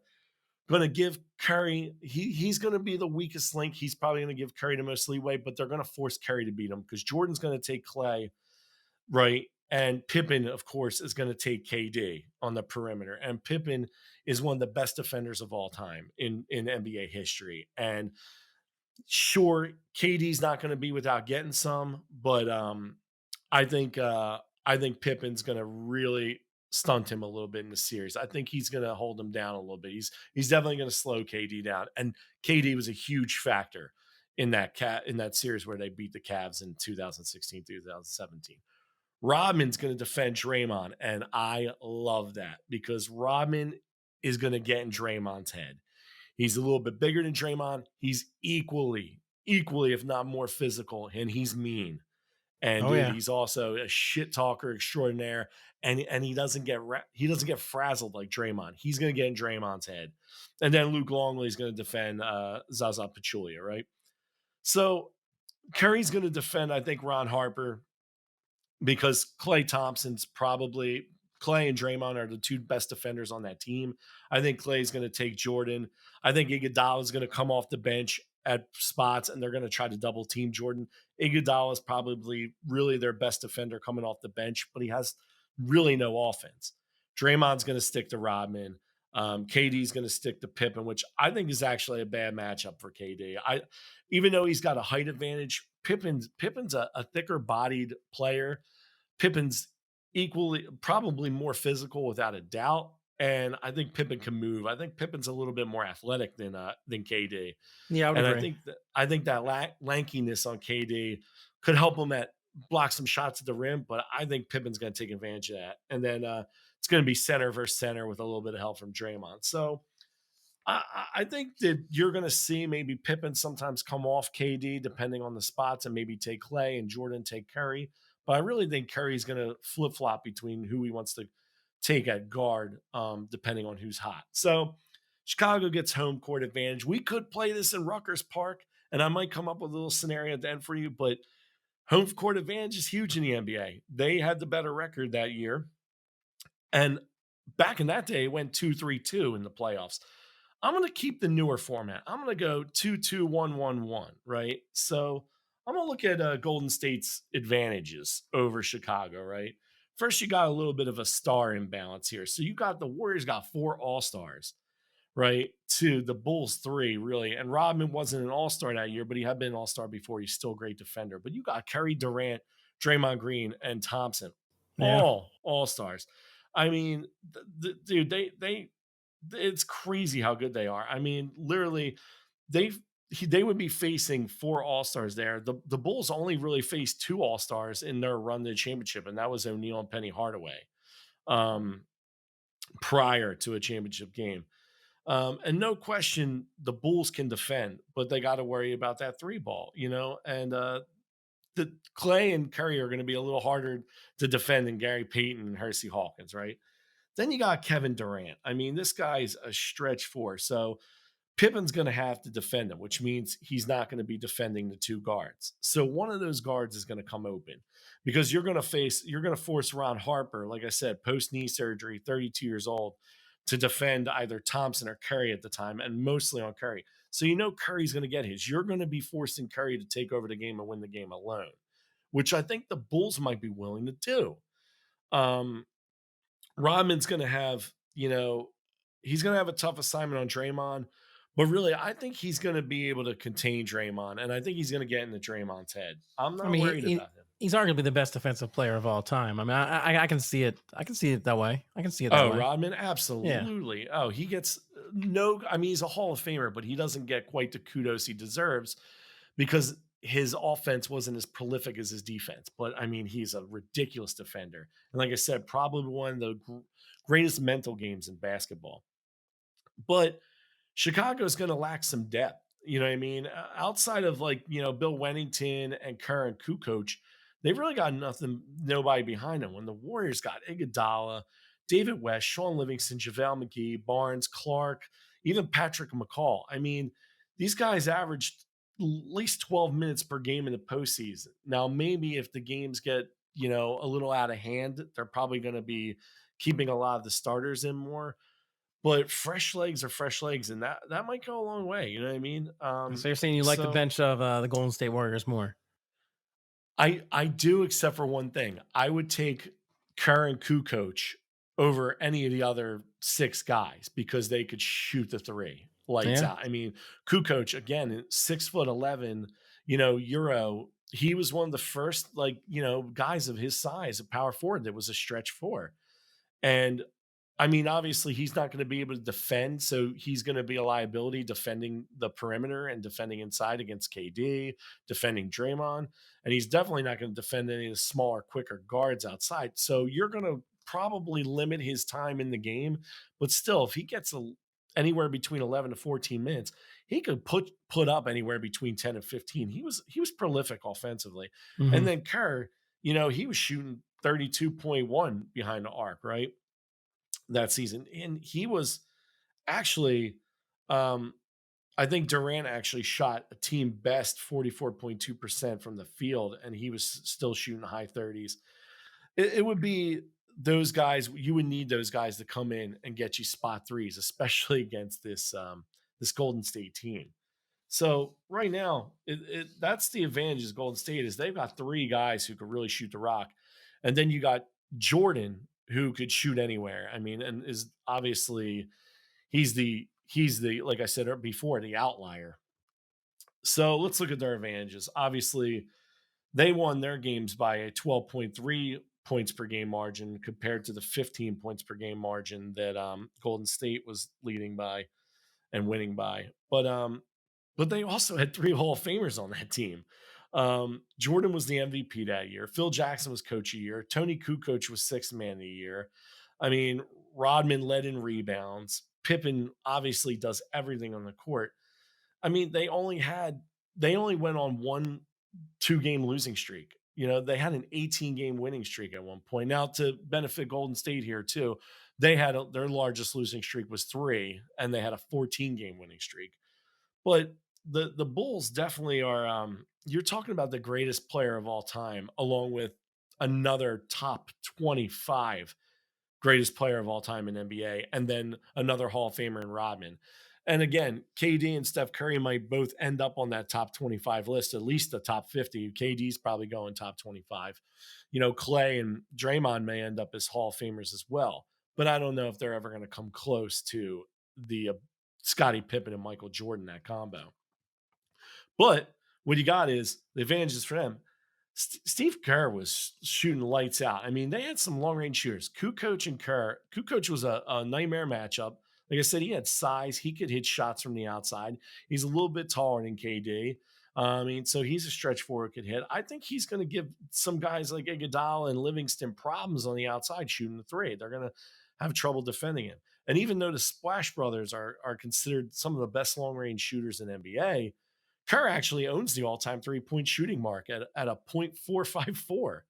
to give Curry, he's going to be the weakest link. He's probably going to give Curry the most leeway, but they're going to force Curry to beat him because Jordan's going to take Klay, right? And Pippen, of course, is going to take KD on the perimeter. And Pippen is one of the best defenders of all time in NBA history. And sure, KD's not going to be without getting some, but I think Pippen's going to really stunt him a little bit in the series. I think he's going to hold him down a little bit. He's definitely going to slow KD down, and KD was a huge factor in that series where they beat the Cavs in 2016 2017. Rodman's going to defend Draymond, and I love that because Rodman is going to get in Draymond's head. He's a little bit bigger than Draymond. He's equally, if not more physical, and he's mean. And Oh dude, yeah. he's also a shit talker extraordinaire, and he doesn't get frazzled like Draymond. He's going to get in Draymond's head, and then Luke Longley is going to defend Zaza Pachulia, right? So Curry's going to defend, I think, Ron Harper because Clay and Draymond are the two best defenders on that team. I think Clay's going to take Jordan. I think Iguodala is going to come off the bench at spots, and they're going to try to double team Jordan. Iguodala is probably really their best defender coming off the bench, but he has really no offense. Draymond's going to stick to Rodman. KD's going to stick to Pippen, which I think is actually a bad matchup for KD. Even though he's got a height advantage, Pippen's a thicker bodied player. Pippen's equally probably more physical without a doubt. And I think Pippen can move. I think Pippen's a little bit more athletic than KD. Yeah, I would And agree. I think that lankiness on KD could help him block some shots at the rim, but I think Pippen's going to take advantage of that. And then it's going to be center versus center with a little bit of help from Draymond. So I think that you're going to see maybe Pippen sometimes come off KD depending on the spots and maybe take Clay and Jordan take Curry. But I really think Curry's going to flip flop between who he wants to take at guard, depending on who's hot. So Chicago gets home court advantage. We could play this in Rutgers Park, and I might come up with a little scenario at the end for you, but home court advantage is huge in the NBA. They had the better record that year. And back in that day, it went 2-3-2 in the playoffs. I'm going to keep the newer format. I'm going to go 2-2-1-1-1, right? So I'm going to look at Golden State's advantages over Chicago, right? First, you got a little bit of a star imbalance here. So you got the Warriors got 4 All-Stars, right? To the Bulls 3, really. And Rodman wasn't an All-Star that year, but he had been an All-Star before. He's still a great defender. But you got Curry, Durant, Draymond Green, and Thompson, Yeah. all All-Stars. I mean, dude, it's crazy how good they are. I mean, literally, they would be facing 4 All-Stars there. The Bulls only really faced 2 All-Stars in their run to the championship, and that was O'Neal and Penny Hardaway, prior to a championship game. And no question, the Bulls can defend, but they got to worry about that 3 ball, and the Clay and Curry are going to be a little harder to defend than Gary Payton and Hersey Hawkins, right? Then you got Kevin Durant. I mean, this guy's a stretch 4. So Pippen's going to have to defend him, which means he's not going to be defending the 2 guards. So one of those guards is going to come open because you're going to force Ron Harper, like I said, post knee surgery, 32 years old, to defend either Thompson or Curry at the time, and mostly on Curry. So Curry's going to get his. You're going to be forcing Curry to take over the game and win the game alone, which I think the Bulls might be willing to do. Rodman's going to have, he's going to have a tough assignment on Draymond, but really, I think he's going to be able to contain Draymond, and I think he's going to get into Draymond's head. I'm I not mean, worried about him. he's arguably the best defensive player of all time. I mean, I can see it. I can see it that way. I can see it that way. Rodman, absolutely. Yeah. Oh, he gets he's a Hall of Famer, but he doesn't get quite the kudos he deserves because his offense wasn't as prolific as his defense. But I mean, he's a ridiculous defender. And like I said, probably one of the greatest mental games in basketball. But Chicago's going to lack some depth. You know what I mean? Outside of Bill Wennington and Kerr and Kukoc, they've really got nobody behind them. When the Warriors got Iguodala, David West, Sean Livingston, JaVale McGee, Barnes, Clark, even Patrick McCall. I mean, these guys averaged at least 12 minutes per game in the postseason. Now, maybe if the games get, a little out of hand, they're probably going to be keeping a lot of the starters in more. But fresh legs are fresh legs, and that might go a long way. You know what I mean? So you're saying you like the bench of the Golden State Warriors more? I do, except for one thing. I would take Kerr and Kukoc over any of the other 6 guys because they could shoot the 3 lights out. I mean, Kukoc, again, 6'11", Euro. He was one of the first, guys of his size, a power forward that was a stretch 4. And I mean, obviously, he's not going to be able to defend, so he's going to be a liability defending the perimeter and defending inside against KD, defending Draymond, and he's definitely not going to defend any of the smaller, quicker guards outside. So you're going to probably limit his time in the game, but still, if he gets anywhere between 11 to 14 minutes, he could put up anywhere between 10 and 15. He was prolific offensively, and Mhm. then Kerr, he was shooting 32.1 behind the arc, right? That season. And he was actually, um, I think Durant actually shot a team best 44.2% from the field, and he was still shooting high 30s. It would be those guys, you would need those guys to come in and get you spot threes, especially against this Golden State team. So right now, that's the advantage of Golden State is they've got three guys who could really shoot the rock, and then you got Jordan who could shoot anywhere. I mean, and is obviously he's the like I said before, the outlier. So let's look at their advantages. Obviously, they won their games by a 12.3 points per game margin compared to the 15 points per game margin that Golden State was leading by and winning by. But they also had three Hall of Famers on that team. Jordan was the MVP that year. Phil Jackson was coach of the year. Tony Kukoc was sixth man of the year. I mean, Rodman led in rebounds. Pippen obviously does everything on the court. I mean, they only went on 2 game losing streak. They had an 18-game winning streak at one point. Now, to benefit Golden State here too, they had their largest losing streak was 3, and they had a 14-game winning streak. But the Bulls definitely are. You're talking about the greatest player of all time, along with another top 25 greatest player of all time in NBA, and then another Hall of Famer in Rodman. And again, KD and Steph Curry might both end up on that top 25 list, at least the top 50. KD's probably going top 25. Clay and Draymond may end up as Hall of Famers as well. But I don't know if they're ever going to come close to the Scottie Pippen and Michael Jordan, that combo. But what you got is the advantages for them. Steve Kerr was shooting lights out. I mean, they had some long range shooters. Kukoc and Kerr. Kukoc was a nightmare matchup. Like I said, he had size. He could hit shots from the outside. He's a little bit taller than KD. I mean, so he's a stretch forward could hit. I think he's going to give some guys like Iguodala and Livingston problems on the outside shooting the three. They're going to have trouble defending him. And even though the Splash Brothers are considered some of the best long range shooters in NBA, Kerr actually owns the all-time three-point shooting mark at a .454.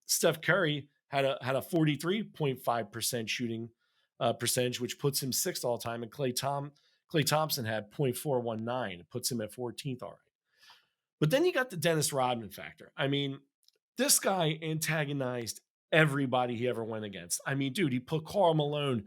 Steph Curry had a 43.5% shooting percentage, which puts him sixth all-time, and Klay Thompson had .419. It puts him at 14th all right. But then you got the Dennis Rodman factor. I mean, this guy antagonized everybody he ever went against. I mean, dude, he put Karl Malone,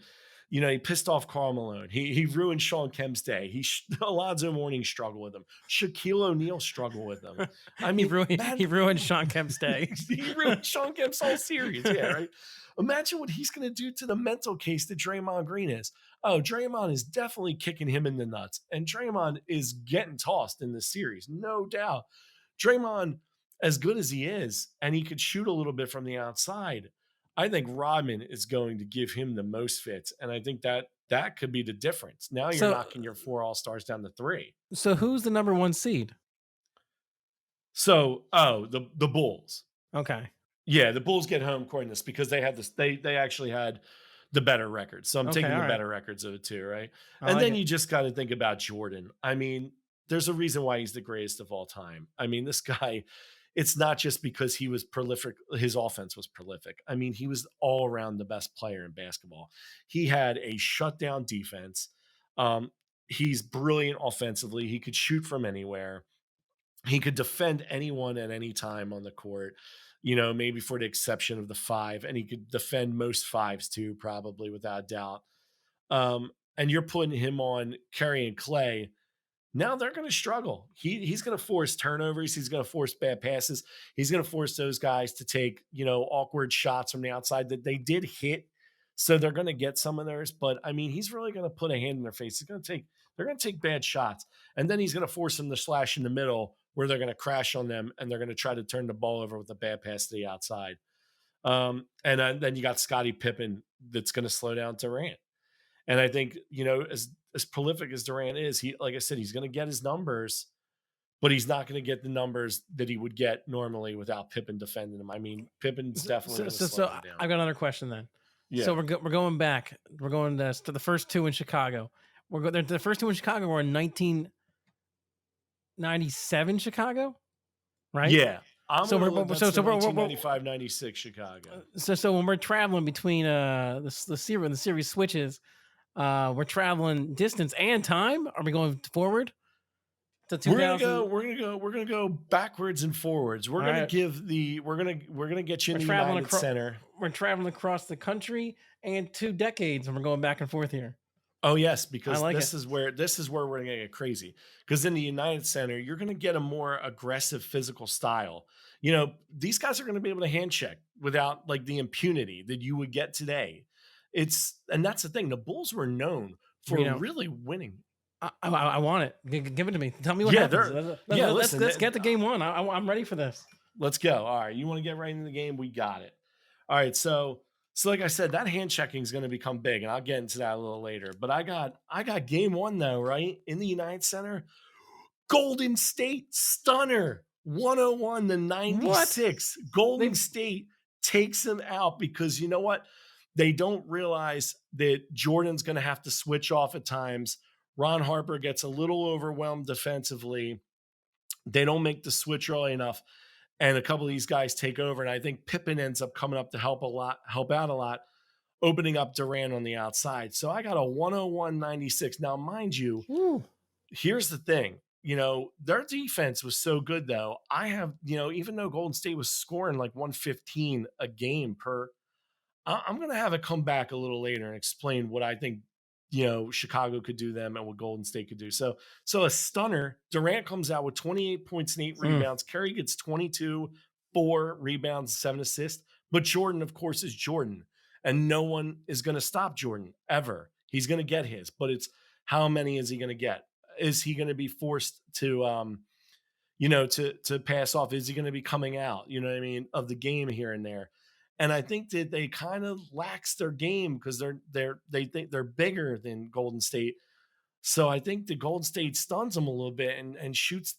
he pissed off Karl Malone. He ruined Sean Kemp's day. Alonzo Mourning struggled with him. Shaquille O'Neal struggled with him. I mean, he ruined Sean Kemp's day. He ruined Sean Kemp's whole series. Yeah, right. Imagine what he's going to do to the mental case that Draymond Green is. Oh, Draymond is definitely kicking him in the nuts, and Draymond is getting tossed in this series, no doubt. Draymond, as good as he is, and he could shoot a little bit from the outside, I think Rodman is going to give him the most fits, and I think that could be the difference. Now you're knocking your 4 All-Stars down to 3. So who's the number 1 seed? So, the Bulls. Okay. Yeah, the Bulls get home court in this because they had this. They actually had the better records. So I'm taking the better records of it too, right? And then you just got to think about Jordan. I mean, there's a reason why he's the greatest of all time. I mean, this guy, it's not just because he was prolific, his offense was prolific. I mean, he was all around the best player in basketball. He had a shutdown defense. He's brilliant offensively. He could shoot from anywhere. He could defend anyone at any time on the court, maybe for the exception of the 5, and he could defend most 5s too, probably without doubt. And you're putting him on Curry and Clay. Now they're going to struggle. He's going to force turnovers. He's going to force bad passes. He's going to force those guys to take, awkward shots from the outside that they did hit. So they're going to get some of theirs, but I mean, he's really going to put a hand in their face. They're going to take bad shots, and then he's going to force them to slash in the middle where they're going to crash on them, and they're going to try to turn the ball over with a bad pass to the outside. And then you got Scottie Pippen that's going to slow down Durant. And I think, as prolific as Durant is, like I said, he's going to get his numbers, but he's not going to get the numbers that he would get normally without Pippen defending him. I mean, Pippen's definitely going to slow him down. I've got another question then. Yeah. So we're going back. We're going to the first two in Chicago. The first two in Chicago were in 1997 Chicago, right? Yeah. So we're 1995, 96 Chicago. So when we're traveling between the series switches, we're traveling distance and time. Are we going forward to 2000? We're gonna go backwards and forwards. We're gonna get you in the United Center. We're traveling across the country and 2 decades, and we're going back and forth here. Oh yes, because this is where we're gonna get crazy. Because in the United Center, you're gonna get a more aggressive physical style. These guys are gonna be able to hand check without like the impunity that you would get today. And that's the thing. The Bulls were known for really winning. I want it. Give it to me. Tell me what happens. Let's get to game one. I'm ready for this. Let's go. All right, you want to get right into the game? We got it. All right, so like I said, that hand checking is going to become big, and I'll get into that a little later. But I got game one though, right in the United Center. Golden State stunner, 101-96. What? Golden State takes them out because you know what? They don't realize that Jordan's going to have to switch off at times. Ron Harper gets a little overwhelmed defensively. They don't make the switch early enough. And a couple of these guys take over. And I think Pippen ends up coming up to help out a lot, opening up Durant on the outside. So I got a 101-96. Now, mind you, here's the thing. Their defense was so good, though. I have, even though Golden State was scoring like 115 a game per, I'm going to have it come back a little later and explain what I think, Chicago could do them and what Golden State could do. So a stunner, Durant comes out with 28 points and 8 rebounds. Curry gets 22, 4 rebounds, 7 assists. But Jordan, of course, is Jordan. And no one is going to stop Jordan ever. He's going to get his. But it's how many is he going to get? Is he going to be forced to, to pass off? Is he going to be coming out, of the game here and there? And I think that they kind of lax their game because they think they're bigger than Golden State. So I think the Golden State stuns them a little bit and shoots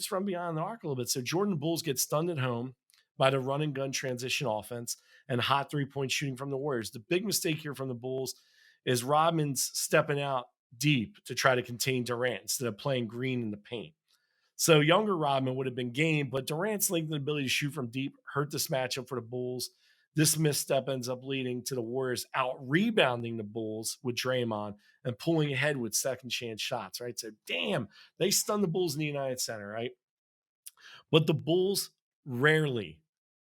from beyond the arc a little bit. So Jordan Bulls get stunned at home by the run and gun transition offense and hot 3-point shooting from the Warriors. The big mistake here from the Bulls is Rodman's stepping out deep to try to contain Durant instead of playing Green in the paint. So younger Rodman would have been game, but Durant's length and ability to shoot from deep hurt this matchup for the Bulls. This misstep ends up leading to the Warriors out-rebounding the Bulls with Draymond and pulling ahead with second-chance shots, right? So, damn, they stunned the Bulls in the United Center, right? But the Bulls rarely,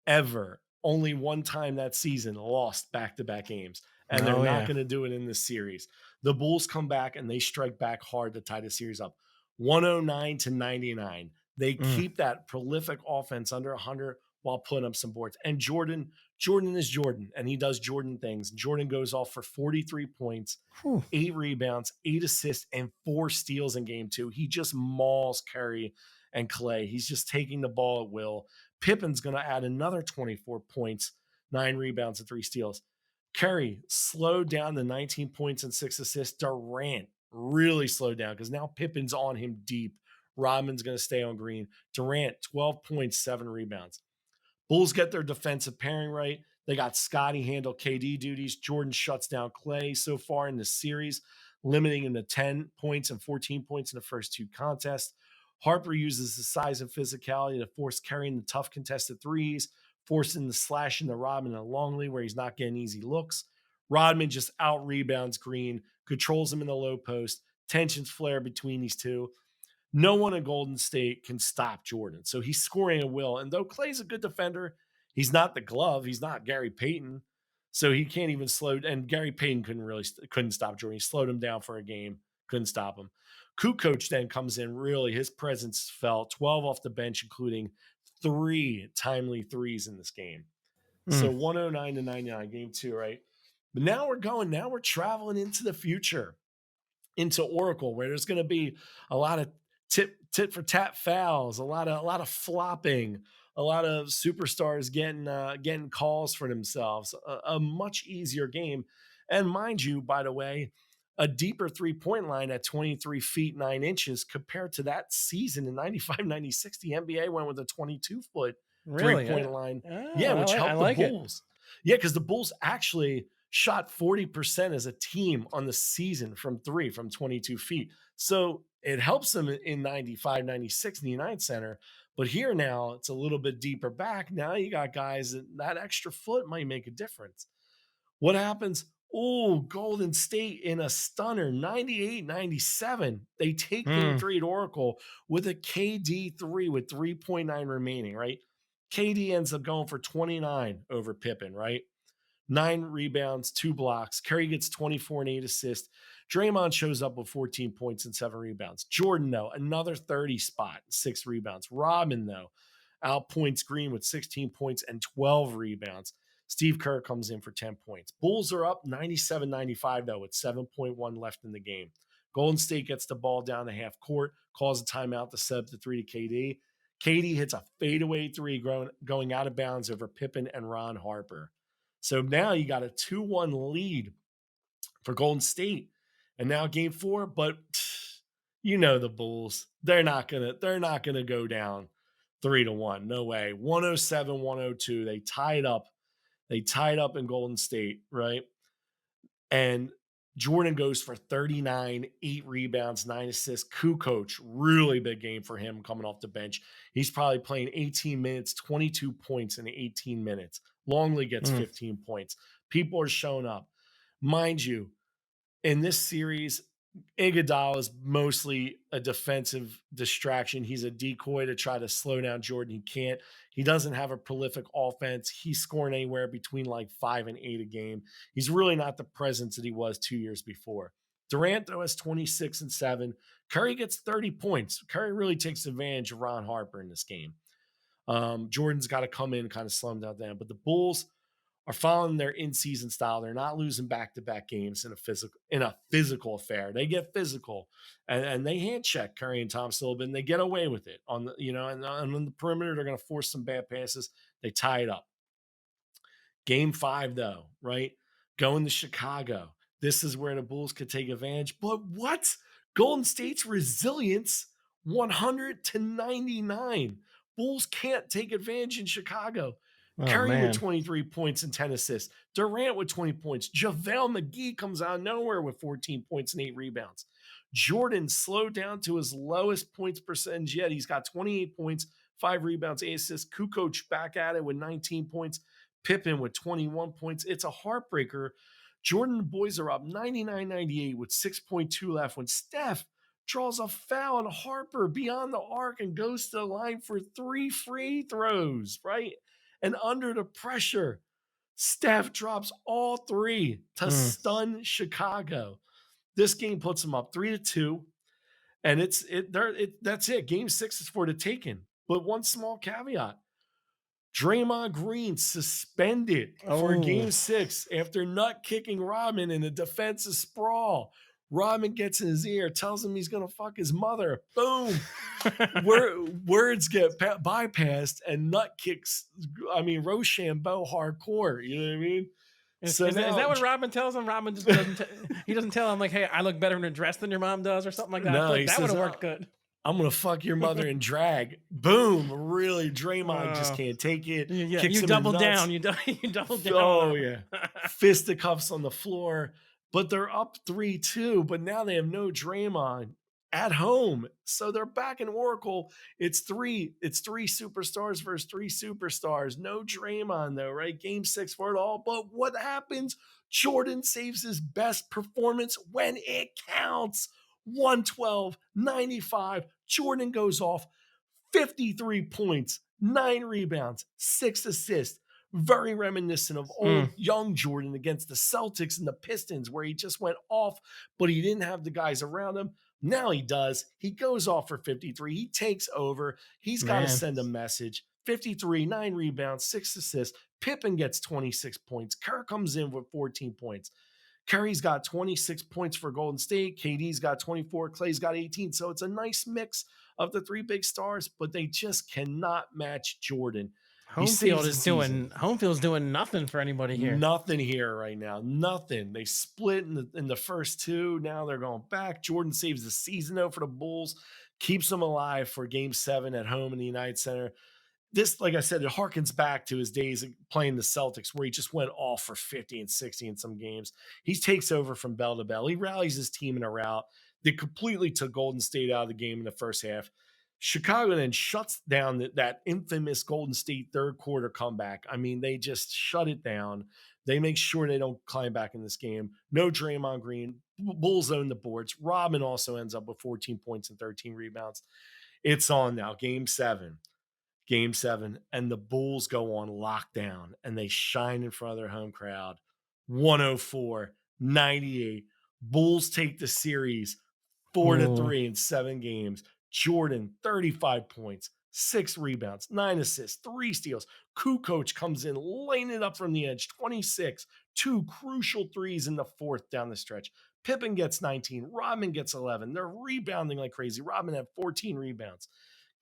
ever, only one time that season lost back-to-back games. And they're not going to do it in this series. The Bulls come back and they strike back hard to tie the series up. 109-99. They keep that prolific offense under 100 while putting up some boards. And Jordan is Jordan, and he does Jordan things. Jordan goes off for 43 points, 8 rebounds, 8 assists, and 4 steals in game 2. He just mauls Curry and Clay. He's just taking the ball at will. Pippen's going to add another 24 points, 9 rebounds, and 3 steals. Curry slowed down to 19 points and 6 assists. Durant really slowed down because now Pippen's on him deep. Rodman's going to stay on Green. Durant, 12 points, 7 rebounds. Bulls get their defensive pairing right. They got Scottie handle KD duties. Jordan shuts down Clay so far in the series, limiting him to 10 points and 14 points in the first 2 contests. Harper uses the size and physicality to force Curry into tough contested threes, forcing the slash into Rodman and Longley where he's not getting easy looks. Rodman just out-rebounds Green, controls him in the low post. Tensions flare between these two. No one in Golden State can stop Jordan. So he's scoring at will. And though Clay's a good defender, he's not the glove. He's not Gary Payton. So he can't even slow. And Gary Payton couldn't stop Jordan. He slowed him down for a game. Couldn't stop him. Kukoc then comes in. Really, his presence felt 12 off the bench, including 3 timely threes in this game. So 109-99, game 2, right? But now we're traveling into the future, into Oracle, where there's going to be a lot of tit for tat fouls, a lot of flopping, a lot of superstars getting calls for themselves. A much easier game, and mind you, by the way, a deeper 3-point line at 23 feet 9 inches compared to that season in 95 96. The NBA went with a 22-foot Really? 3-point line. Oh, Yeah, which I helped the like it. Bulls. Yeah, because the Bulls actually shot 40% as a team on the season from 22 feet. So it helps them in 95, 96 in the United Center. But here now, it's a little bit deeper back. Now you got guys that extra foot might make a difference. What happens? Oh, Golden State in a stunner, 98-97. They take game Mm. 3 at Oracle with a KD 3 with 3.9 remaining, right? KD ends up going for 29 over Pippen, right? 9 rebounds, 2 blocks. Curry gets 24 and 8 assists. Draymond shows up with 14 points and 7 rebounds. Jordan, though, another 30 spot, 6 rebounds. Robin, though, outpoints Green with 16 points and 12 rebounds. Steve Kerr comes in for 10 points. Bulls are up 97-95, though, with 7.1 left in the game. Golden State gets the ball down the half court, calls a timeout to set up the 3 to KD. KD hits a fadeaway 3 going out of bounds over Pippen and Ron Harper. So now you got a 2-1 lead for Golden State. And now game 4, but you know the Bulls. They're not gonna go down 3-1. No way. 107-102. They tied up. They tied up in Golden State, right? And Jordan goes for 39, 8 rebounds, 9 assists. Kukoc, really big game for him coming off the bench. He's probably playing 18 minutes, 22 points in 18 minutes. Longley gets 15 points. People are showing up. Mind you, in this series, Iguodala is mostly a defensive distraction. He's a decoy to try to slow down Jordan. He can't. He doesn't have a prolific offense. He's scoring anywhere between like 5 and 8 a game. He's really not the presence that he was 2 years before. Durant, though, has 26 and 7. Curry gets 30 points. Curry really takes advantage of Ron Harper in this game. Jordan's got to come in and kind of slow him down. But the Bulls are following their in-season style. They're not losing back-to-back games in a physical affair. They get physical and they hand check Curry and Thompson a little bit, and they get away with it on the, and on the perimeter. They're going to force some bad passes. They tie it up. Game 5, though, right? Going to Chicago. This is where the Bulls could take advantage. But what? Golden State's resilience, 100-99. Bulls can't take advantage in Chicago. Curry with 23 points and 10 assists. Durant with 20 points. JaVale McGee comes out of nowhere with 14 points and 8 rebounds. Jordan slowed down to his lowest points percentage yet. He's got 28 points, 5 rebounds, 8 assists. Kukoc back at it with 19 points. Pippen with 21 points. It's a heartbreaker. Jordan and the boys are up 99-98 with 6.2 left when Steph draws a foul on Harper beyond the arc and goes to the line for 3 free throws, right? And under the pressure, Steph drops all 3 to stun Chicago. This game puts them up 3-2, and that's it. Game 6 is for the taking. But one small caveat: Draymond Green suspended for game 6 after nut kicking Rodman in a defensive sprawl. Rodman gets in his ear, tells him he's going to fuck his mother. Boom. Words get bypassed and nut kicks, Rochambeau hardcore. You know what I mean? Is that what Rodman tells him? Rodman just he doesn't tell him like, hey, I look better in a dress than your mom does or something like that. No, that would have worked good. I'm going to fuck your mother in drag. Boom. Really, Draymond just can't take it. Yeah, you double down. You double down. Oh, yeah. Fisticuffs on the floor. But they're up 3-2, but now they have no Draymond at home. So they're back in Oracle. It's three superstars versus 3 superstars. No Draymond, though, right? Game 6 for it all. But what happens? Jordan saves his best performance when it counts. 112-95. Jordan goes off 53 points, 9 rebounds, 6 assists. Very reminiscent of old young Jordan against the Celtics and the Pistons, where he just went off, but he didn't have the guys around him. Now he does. He goes off for 53. He takes over. He's got to send a message. 53, 9 rebounds, 6 assists. Pippen gets 26 points. Kerr comes in with 14 points. Curry's got 26 points for Golden State. KD's got 24. Clay's got 18. So it's a nice mix of the three big stars, but they just cannot match Jordan. He saves the season. Home field's doing nothing for anybody here. Nothing here right now. Nothing. They split in the first two. Now they're going back. Jordan saves the season though for the Bulls, keeps them alive for Game 7 at home in the United Center. This, like I said, it harkens back to his days playing the Celtics where he just went off for 50 and 60 in some games. He takes over from bell to bell. He rallies his team in a rout that completely took Golden State out of the game in the first half. Chicago then shuts down that infamous Golden State third quarter comeback. I mean, they just shut it down. They make sure they don't climb back in this game. No Draymond Green. Bulls own the boards. Robin also ends up with 14 points and 13 rebounds. It's on now. Game 7, and the Bulls go on lockdown and they shine in front of their home crowd. 104-98. Bulls take the series 4-3 in 7 games. Jordan, 35 points, 6 rebounds, 9 assists, 3 steals. Kukoc comes in, laying it up from the edge, 26, 2 crucial threes in the fourth down the stretch. Pippen gets 19, Rodman gets 11. They're rebounding like crazy. Rodman had 14 rebounds.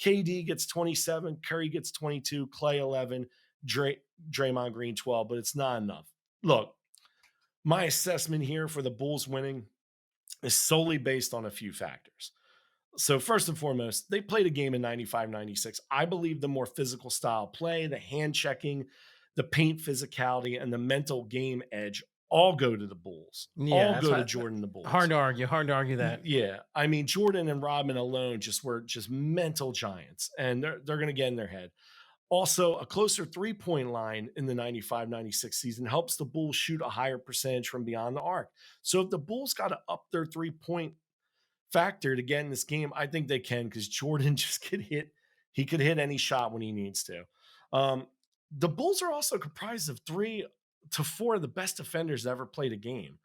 KD gets 27, Curry gets 22, Clay 11, Draymond Green 12, but it's not enough. Look, my assessment here for the Bulls winning is solely based on a few factors. So first and foremost, they played a game in 95-96. I believe the more physical style play, the hand checking, the paint physicality, and the mental game edge all go to the Bulls. Yeah, all go to Jordan and the Bulls. Hard to argue that. Yeah. I mean, Jordan and Rodman alone were mental giants, and they're going to get in their head. Also, a closer three-point line in the 95-96 season helps the Bulls shoot a higher percentage from beyond the arc. So if the Bulls got to up their three-point factor to get in this game, I think they can, because Jordan just could hit. He could hit any shot when he needs to. The Bulls are also comprised of 3 to 4 of the best defenders that ever played a game.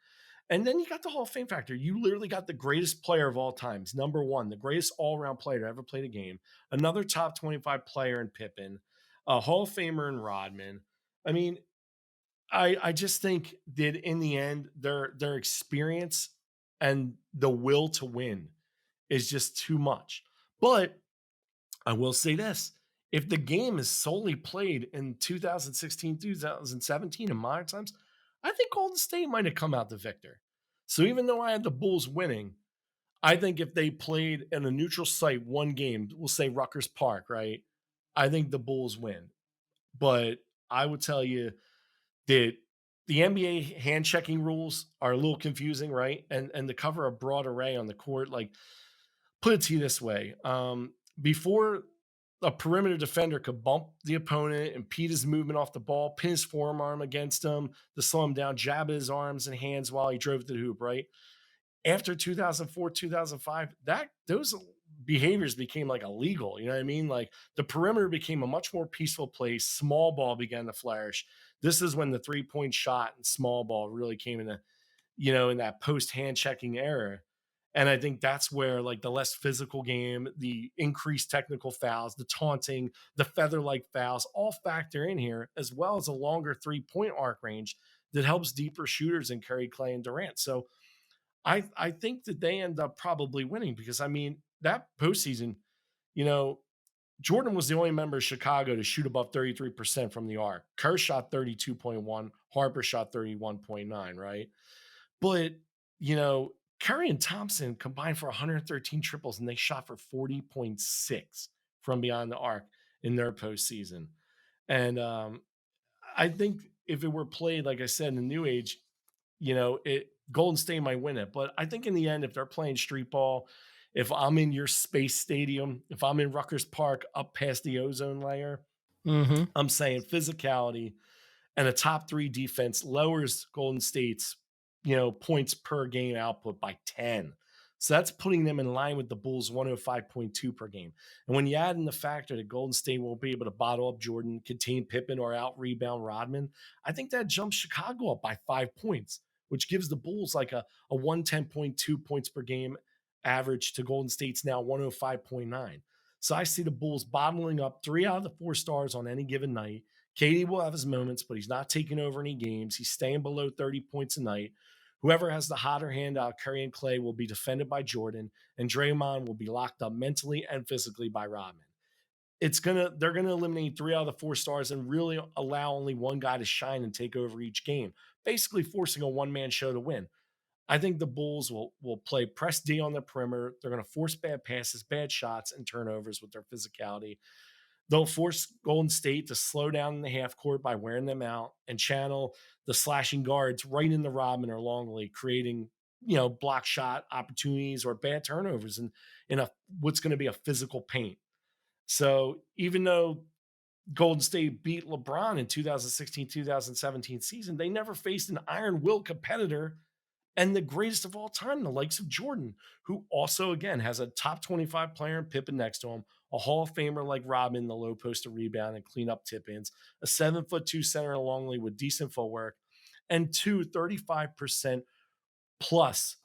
And then you got the Hall of Fame factor. You literally got the greatest player of all times, number 1, the greatest all-around player to ever played a game, another top 25 player in Pippen, a Hall of Famer in Rodman. I mean, I just think that in the end, their experience and the will to win is just too much. But I will say this. If the game is solely played in 2016, 2017 in modern times, I think Golden State might have come out the victor. So even though I had the Bulls winning, I think if they played in a neutral site one game, we'll say Rutgers Park, right? I think the Bulls win. But I would tell you that the NBA hand checking rules are a little confusing, right? And to cover a broad array on the court, like, put it to you this way. Before a perimeter defender could bump the opponent, impede his movement off the ball, pin his forearm against him to slow him down, jab his arms and hands while he drove to the hoop, right? After 2004, 2005, those behaviors became like illegal. You know what I mean? Like, the perimeter became a much more peaceful place. Small ball began to flourish. This is when the 3-point shot and small ball really came into, in that post hand checking era. And I think that's where, like, the less physical game, the increased technical fouls, the taunting, the feather-like fouls all factor in here, as well as a longer 3-point arc range that helps deeper shooters in Curry, Clay, and Durant. So I think that they end up probably winning, because, I mean, that postseason, Jordan was the only member of Chicago to shoot above 33% from the arc. Kerr shot 32.1, Harper shot 31.9, right? But, Curry and Thompson combined for 113 triples, and they shot for 40.6 from beyond the arc in their postseason. And I think if it were played, like I said, in the new age, Golden State might win it. But I think in the end, if they're playing street ball, if I'm in your space stadium, if I'm in Rutgers Park up past the ozone layer, I'm saying physicality and a top 3 defense lowers Golden State's points per game output by 10. So that's putting them in line with the Bulls 105.2 per game. And when you add in the factor that Golden State won't be able to bottle up Jordan, contain Pippen, or out rebound Rodman, I think that jumps Chicago up by 5 points, which gives the Bulls like a 110.2 points per game average to Golden State's now 105.9. So I see the Bulls bottling up 3 out of the 4 stars on any given night. KD will have his moments, but he's not taking over any games. He's staying below 30 points a night. Whoever has the hotter hand out, Curry and Clay, will be defended by Jordan, and Draymond will be locked up mentally and physically by Rodman. They're gonna eliminate 3 out of the 4 stars and really allow only one guy to shine and take over each game, basically forcing a one-man show to win. I think the Bulls will play press D on the perimeter. They're going to force bad passes, bad shots, and turnovers with their physicality. They'll force Golden State to slow down in the half court by wearing them out and channel the slashing guards right into Rodman or Longley, creating block shot opportunities or bad turnovers in a what's going to be a physical paint. So even though Golden State beat LeBron in 2016-2017 season, they never faced an iron will competitor and the greatest of all time, the likes of Jordan, who also, again, has a top 25 player in Pippen next to him, a Hall of Famer like Rodman, the low post to rebound and clean up tip-ins, a 7'2" center Longley with decent footwork, and 35% plus,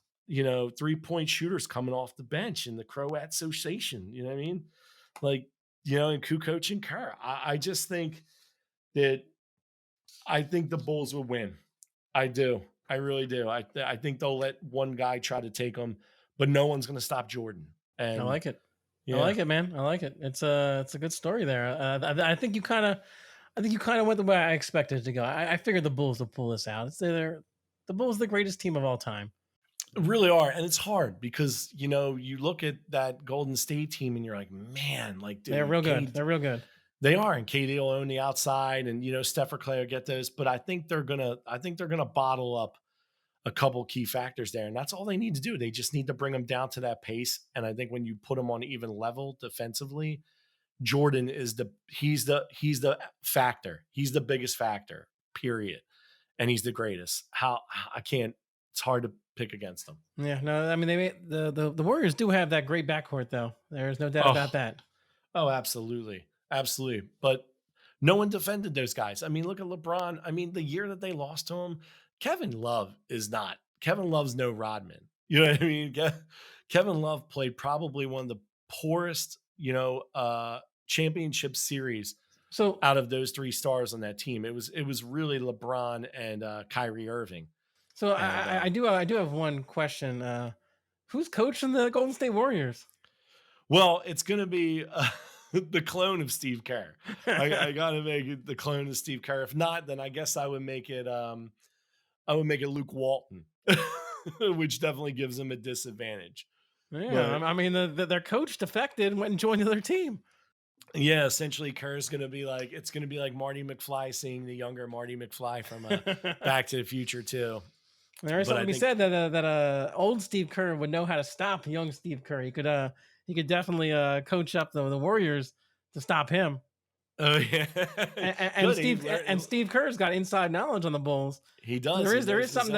three-point shooters coming off the bench in the Croat Association. You know what I mean? Like, and Kukoc and Kerr. I just think that I think the Bulls will win. I do. I really do. I think they'll let one guy try to take them, but no one's going to stop Jordan. And I like it. Yeah. I like it, man. I like it. It's a good story there. I think you kind of went the way I expected it to go. I figured the Bulls will pull this out. The Bulls, the greatest team of all time. Really are, and it's hard because you look at that Golden State team and you're like, man, like dude, they're real good. They're real good. They are, and KD will own the outside, and Steph or Clay will get those. But I think they're gonna bottle up a couple key factors there, and that's all they need to do. They just need to bring them down to that pace. And I think when you put them on even level defensively, Jordan is he's the factor. He's the biggest factor, period. And he's the greatest. It's hard to pick against them. Yeah, no, I mean the Warriors do have that great backcourt though. There's no doubt about that. Oh, absolutely. Absolutely. But no one defended those guys. I mean, look at LeBron. I mean, the year that they lost to him, Kevin Love's no Rodman. You know what I mean? Kevin Love played probably one of the poorest, championship series out of those 3 stars on that team. It was really LeBron and Kyrie Irving. So I do have one question. Who's coaching the Golden State Warriors? Well, it's going to be the clone of Steve Kerr. I got to make it the clone of Steve Kerr. If not, then I guess I would make it Luke Walton, which definitely gives him a disadvantage. Yeah, I mean their coach defected and went and joined the other team. Yeah, essentially Kerr's going to be like Marty McFly seeing the younger Marty McFly from Back to the Future too. There's something to be said that old Steve Kerr would know how to stop young Steve Kerr. He could definitely coach up the Warriors to stop him. Oh yeah, and Steve Kerr's got inside knowledge on the Bulls. He does. There is something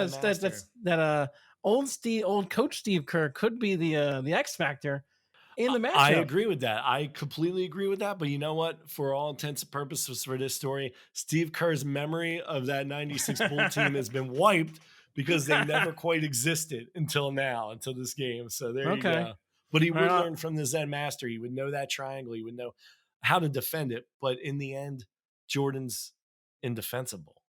that old coach Steve Kerr could be the X factor in the matchup. I agree with that. I completely agree with that. But you know what? For all intents and purposes for this story, Steve Kerr's memory of that '96 Bull team has been wiped because they never quite existed until this game. So there you go. But he would learn from the Zen master. He would know that triangle. He would know how to defend it. But in the end, Jordan's indefensible.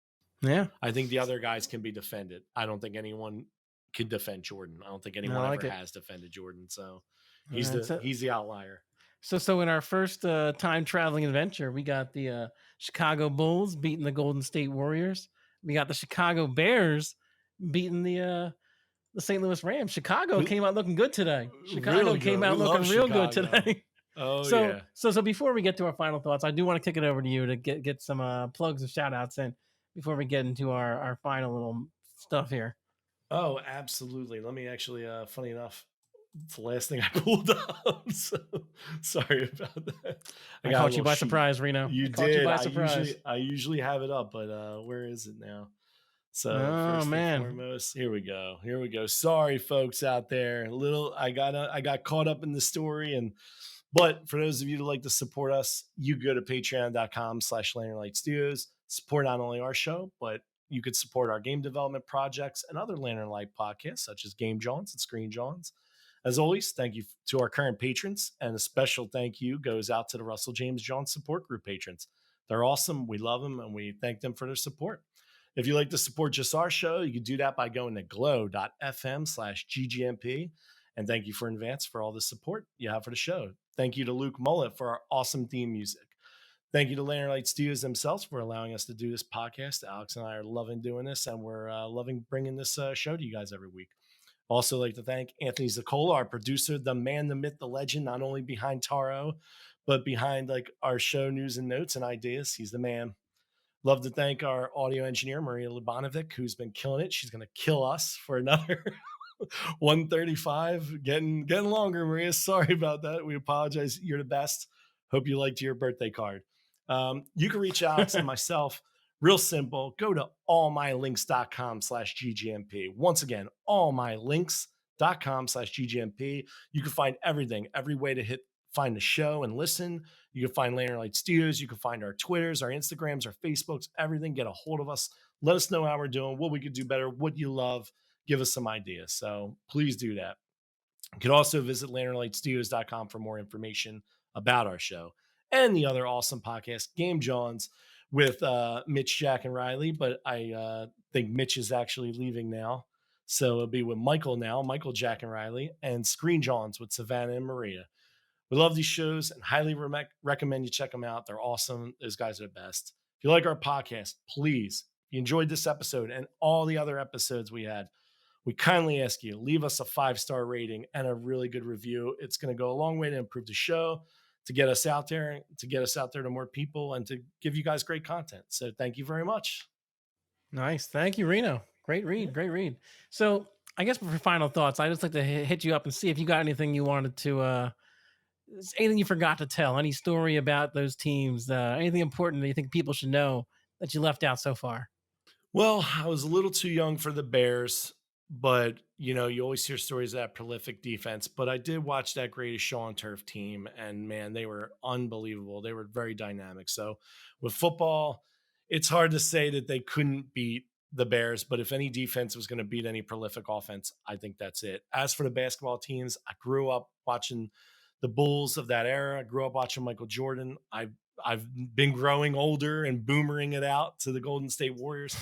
Yeah. I think the other guys can be defended. I don't think anyone can defend Jordan. I don't think anyone ever has defended Jordan. So he's the outlier. So in our first time traveling adventure, we got the Chicago Bulls beating the Golden State Warriors. We got the Chicago Bears beating the St. Louis Rams. Chicago came out looking good today. Chicago came out looking real good today. Oh, yeah. So before we get to our final thoughts, I do want to kick it over to you to get some plugs and shout outs in before we get into our final little stuff here. Oh, absolutely. Let me actually, funny enough, it's the last thing I pulled up. So sorry about that. I caught you by surprise, Reno. You did. I usually have it up, but where is it now? So first and foremost, here we go. Sorry, folks out there. I got caught up in the story, but for those of you who like to support us, you go to patreon.com/LanternLightStudios. Support not only our show, but you could support our game development projects and other Lantern Light podcasts, such as Game Johns and Screen Johns. As always, thank you to our current patrons, and a special thank you goes out to the Russell James Johns support group patrons. They're awesome. We love them, and we thank them for their support. If you'd like to support just our show, you can do that by going to glow.fm/GGMP. And thank you for in advance for all the support you have for the show. Thank you to Luke Mullet for our awesome theme music. Thank you to Lantern Light Studios themselves for allowing us to do this podcast. Alex and I are loving doing this, and we're loving bringing this show to you guys every week. Also like to thank Anthony Zacola, our producer, the man, the myth, the legend, not only behind Taro, but behind like our show news and notes and ideas. He's the man. Love to thank our audio engineer, Maria Libanovic, who's been killing it. She's going to kill us for another 135. Getting longer, Maria. Sorry about that. We apologize. You're the best. Hope you liked your birthday card. You can reach Alex and myself. Real simple. Go to allmylinks.com/GGMP. Once again, allmylinks.com/GGMP. You can find everything, every way to find the show and listen. You can find Lantern Light Studios. You can find our Twitters, our Instagrams, our Facebooks, everything. Get a hold of us. Let us know how we're doing, what we could do better, what you love. Give us some ideas. So please do that. You can also visit lanternlightstudios.com for more information about our show and the other awesome podcast, Game Johns, with Mitch, Jack, and Riley. But I think Mitch is actually leaving now. So it'll be with Michael now, Michael, Jack, and Riley, and Screen Johns with Savannah and Maria. We love these shows and highly recommend you check them out. They're awesome. Those guys are the best. If you like our podcast, please, if you enjoyed this episode and all the other episodes we had, we kindly ask you, leave us a 5-star rating and a really good review. It's going to go a long way to improve the show, to get us out there, to more people, and to give you guys great content. So thank you very much. Nice. Thank you, Reno. Great read. Great read. So I guess for final thoughts, I'd just like to hit you up and see if you got anything you wanted to, anything you forgot to tell, any story about those teams, anything important that you think people should know that you left out so far. Well, I was a little too young for the Bears, but you always hear stories of that prolific defense. But I did watch that Greatest Show on Turf team, and man, they were unbelievable. They were very dynamic. So with football, it's hard to say that they couldn't beat the Bears, but if any defense was going to beat any prolific offense, I think that's it. As for the basketball teams, I grew up watching the Bulls of that era. I grew up watching Michael Jordan. I've been growing older and boomering it out to the Golden State Warriors.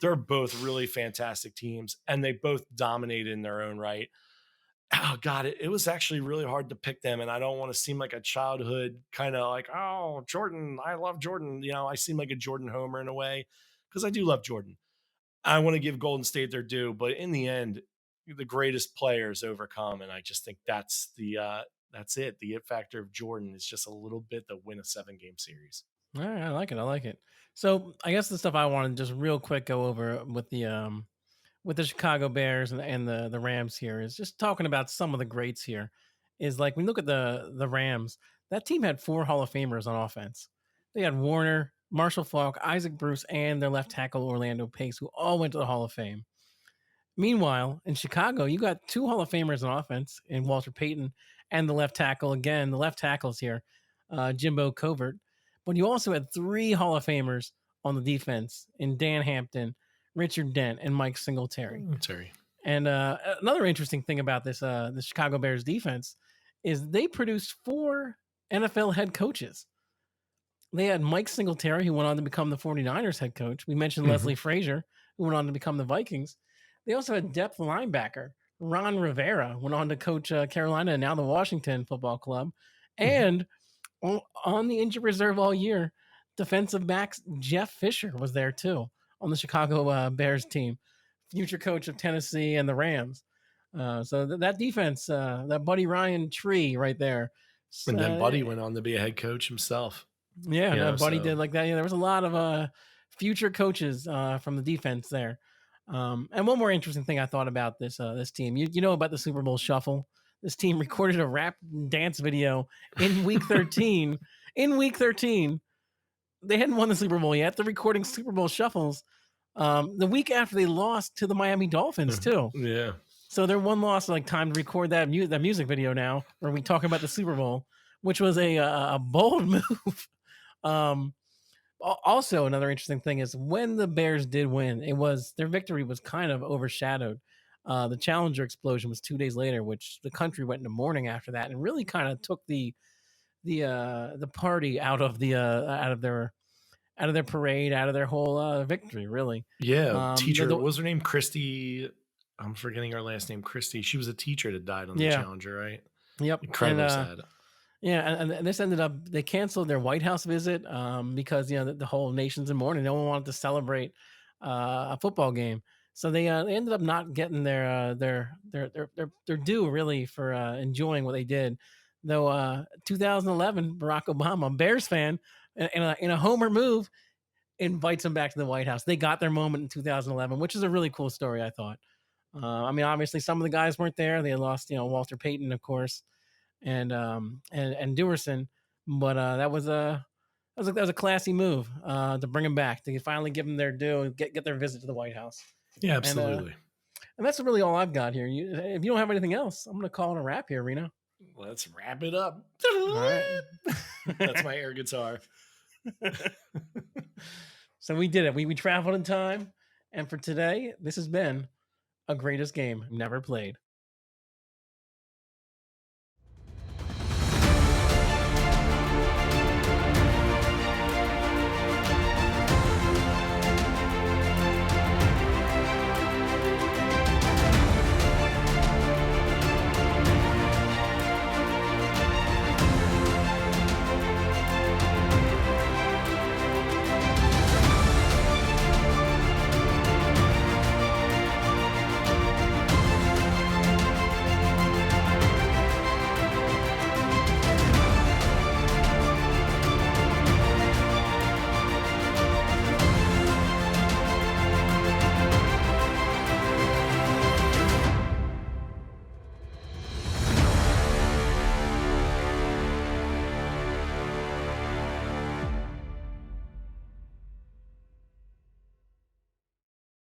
They're both really fantastic teams, and they both dominated in their own right. Oh, God, it was actually really hard to pick them, and I don't want to seem like a childhood kind of like, oh, Jordan, I love Jordan. I seem like a Jordan homer in a way because I do love Jordan. I want to give Golden State their due, but in the end, the greatest players overcome, and I just think that's it. The it factor of Jordan is just a little bit to win a 7-game series. All right, I like it. So I guess the stuff I want to just real quick go over with the Chicago Bears and the Rams here is just talking about some of the greats here. Is like when you look at the Rams, that team had 4 Hall of Famers on offense. They had Warner, Marshall Faulk, Isaac Bruce, and their left tackle Orlando Pace, who all went to the Hall of Fame. Meanwhile, in Chicago, you got 2 Hall of Famers on offense in Walter Payton and the left tackle. Again, the left tackles here, Jimbo Covert. But you also had 3 Hall of Famers on the defense in Dan Hampton, Richard Dent, and Mike Singletary. And another interesting thing about the Chicago Bears defense is they produced 4 NFL head coaches. They had Mike Singletary, who went on to become the 49ers head coach. We mentioned Leslie Frazier, who went on to become the Vikings. They also had depth linebacker Ron Rivera, went on to coach Carolina and now the Washington Football Club. And on the injured reserve all year, defensive backs Jeff Fisher was there too on the Chicago Bears team, future coach of Tennessee and the Rams. So that defense, that Buddy Ryan tree right there. And then Buddy went on to be a head coach himself. Yeah, Buddy did like that. Yeah, there was a lot of future coaches from the defense there. And one more interesting thing I thought about this team, you know about the Super Bowl shuffle. This team recorded a rap dance video in week 13. In week 13, they hadn't won the Super Bowl yet. They're recording Super Bowl shuffles the week after they lost to the Miami Dolphins too. Yeah. So their one loss, like time to record that music video now, where we talk about the Super Bowl, which was a bold move. Also, another interesting thing is when the Bears did win, their victory was kind of overshadowed. The Challenger explosion was 2 days later, which the country went into mourning after that, and really kind of took the party out of out of their parade, out of their whole victory. Really, Yeah, teacher. the- What was her name? Christy. I'm forgetting her last name. Christy. She was a teacher that died on the yeah, Challenger, right? yep, Incredibly and sad. yeah, and this ended up they canceled their White House visit because the whole nation's in mourning. No one wanted to celebrate a football game, so they ended up not getting their due really for enjoying what they did. Though 2011, Barack Obama, a Bears fan, in a homer move, invites them back to the White House. They got their moment in 2011, which is a really cool story. I thought. I mean, obviously, some of the guys weren't there. They had lost, Walter Payton, of course, and Dewerson, but that was a classy move to bring them back, to finally give them their due and get their visit to the White House. Yeah, And absolutely. and that's really all I've got here. If you don't have anything else, I'm gonna call it a wrap here, Reno. Let's wrap it up. All right. That's my air guitar. So we did it. We traveled in time, and for today, this has been a greatest game never played.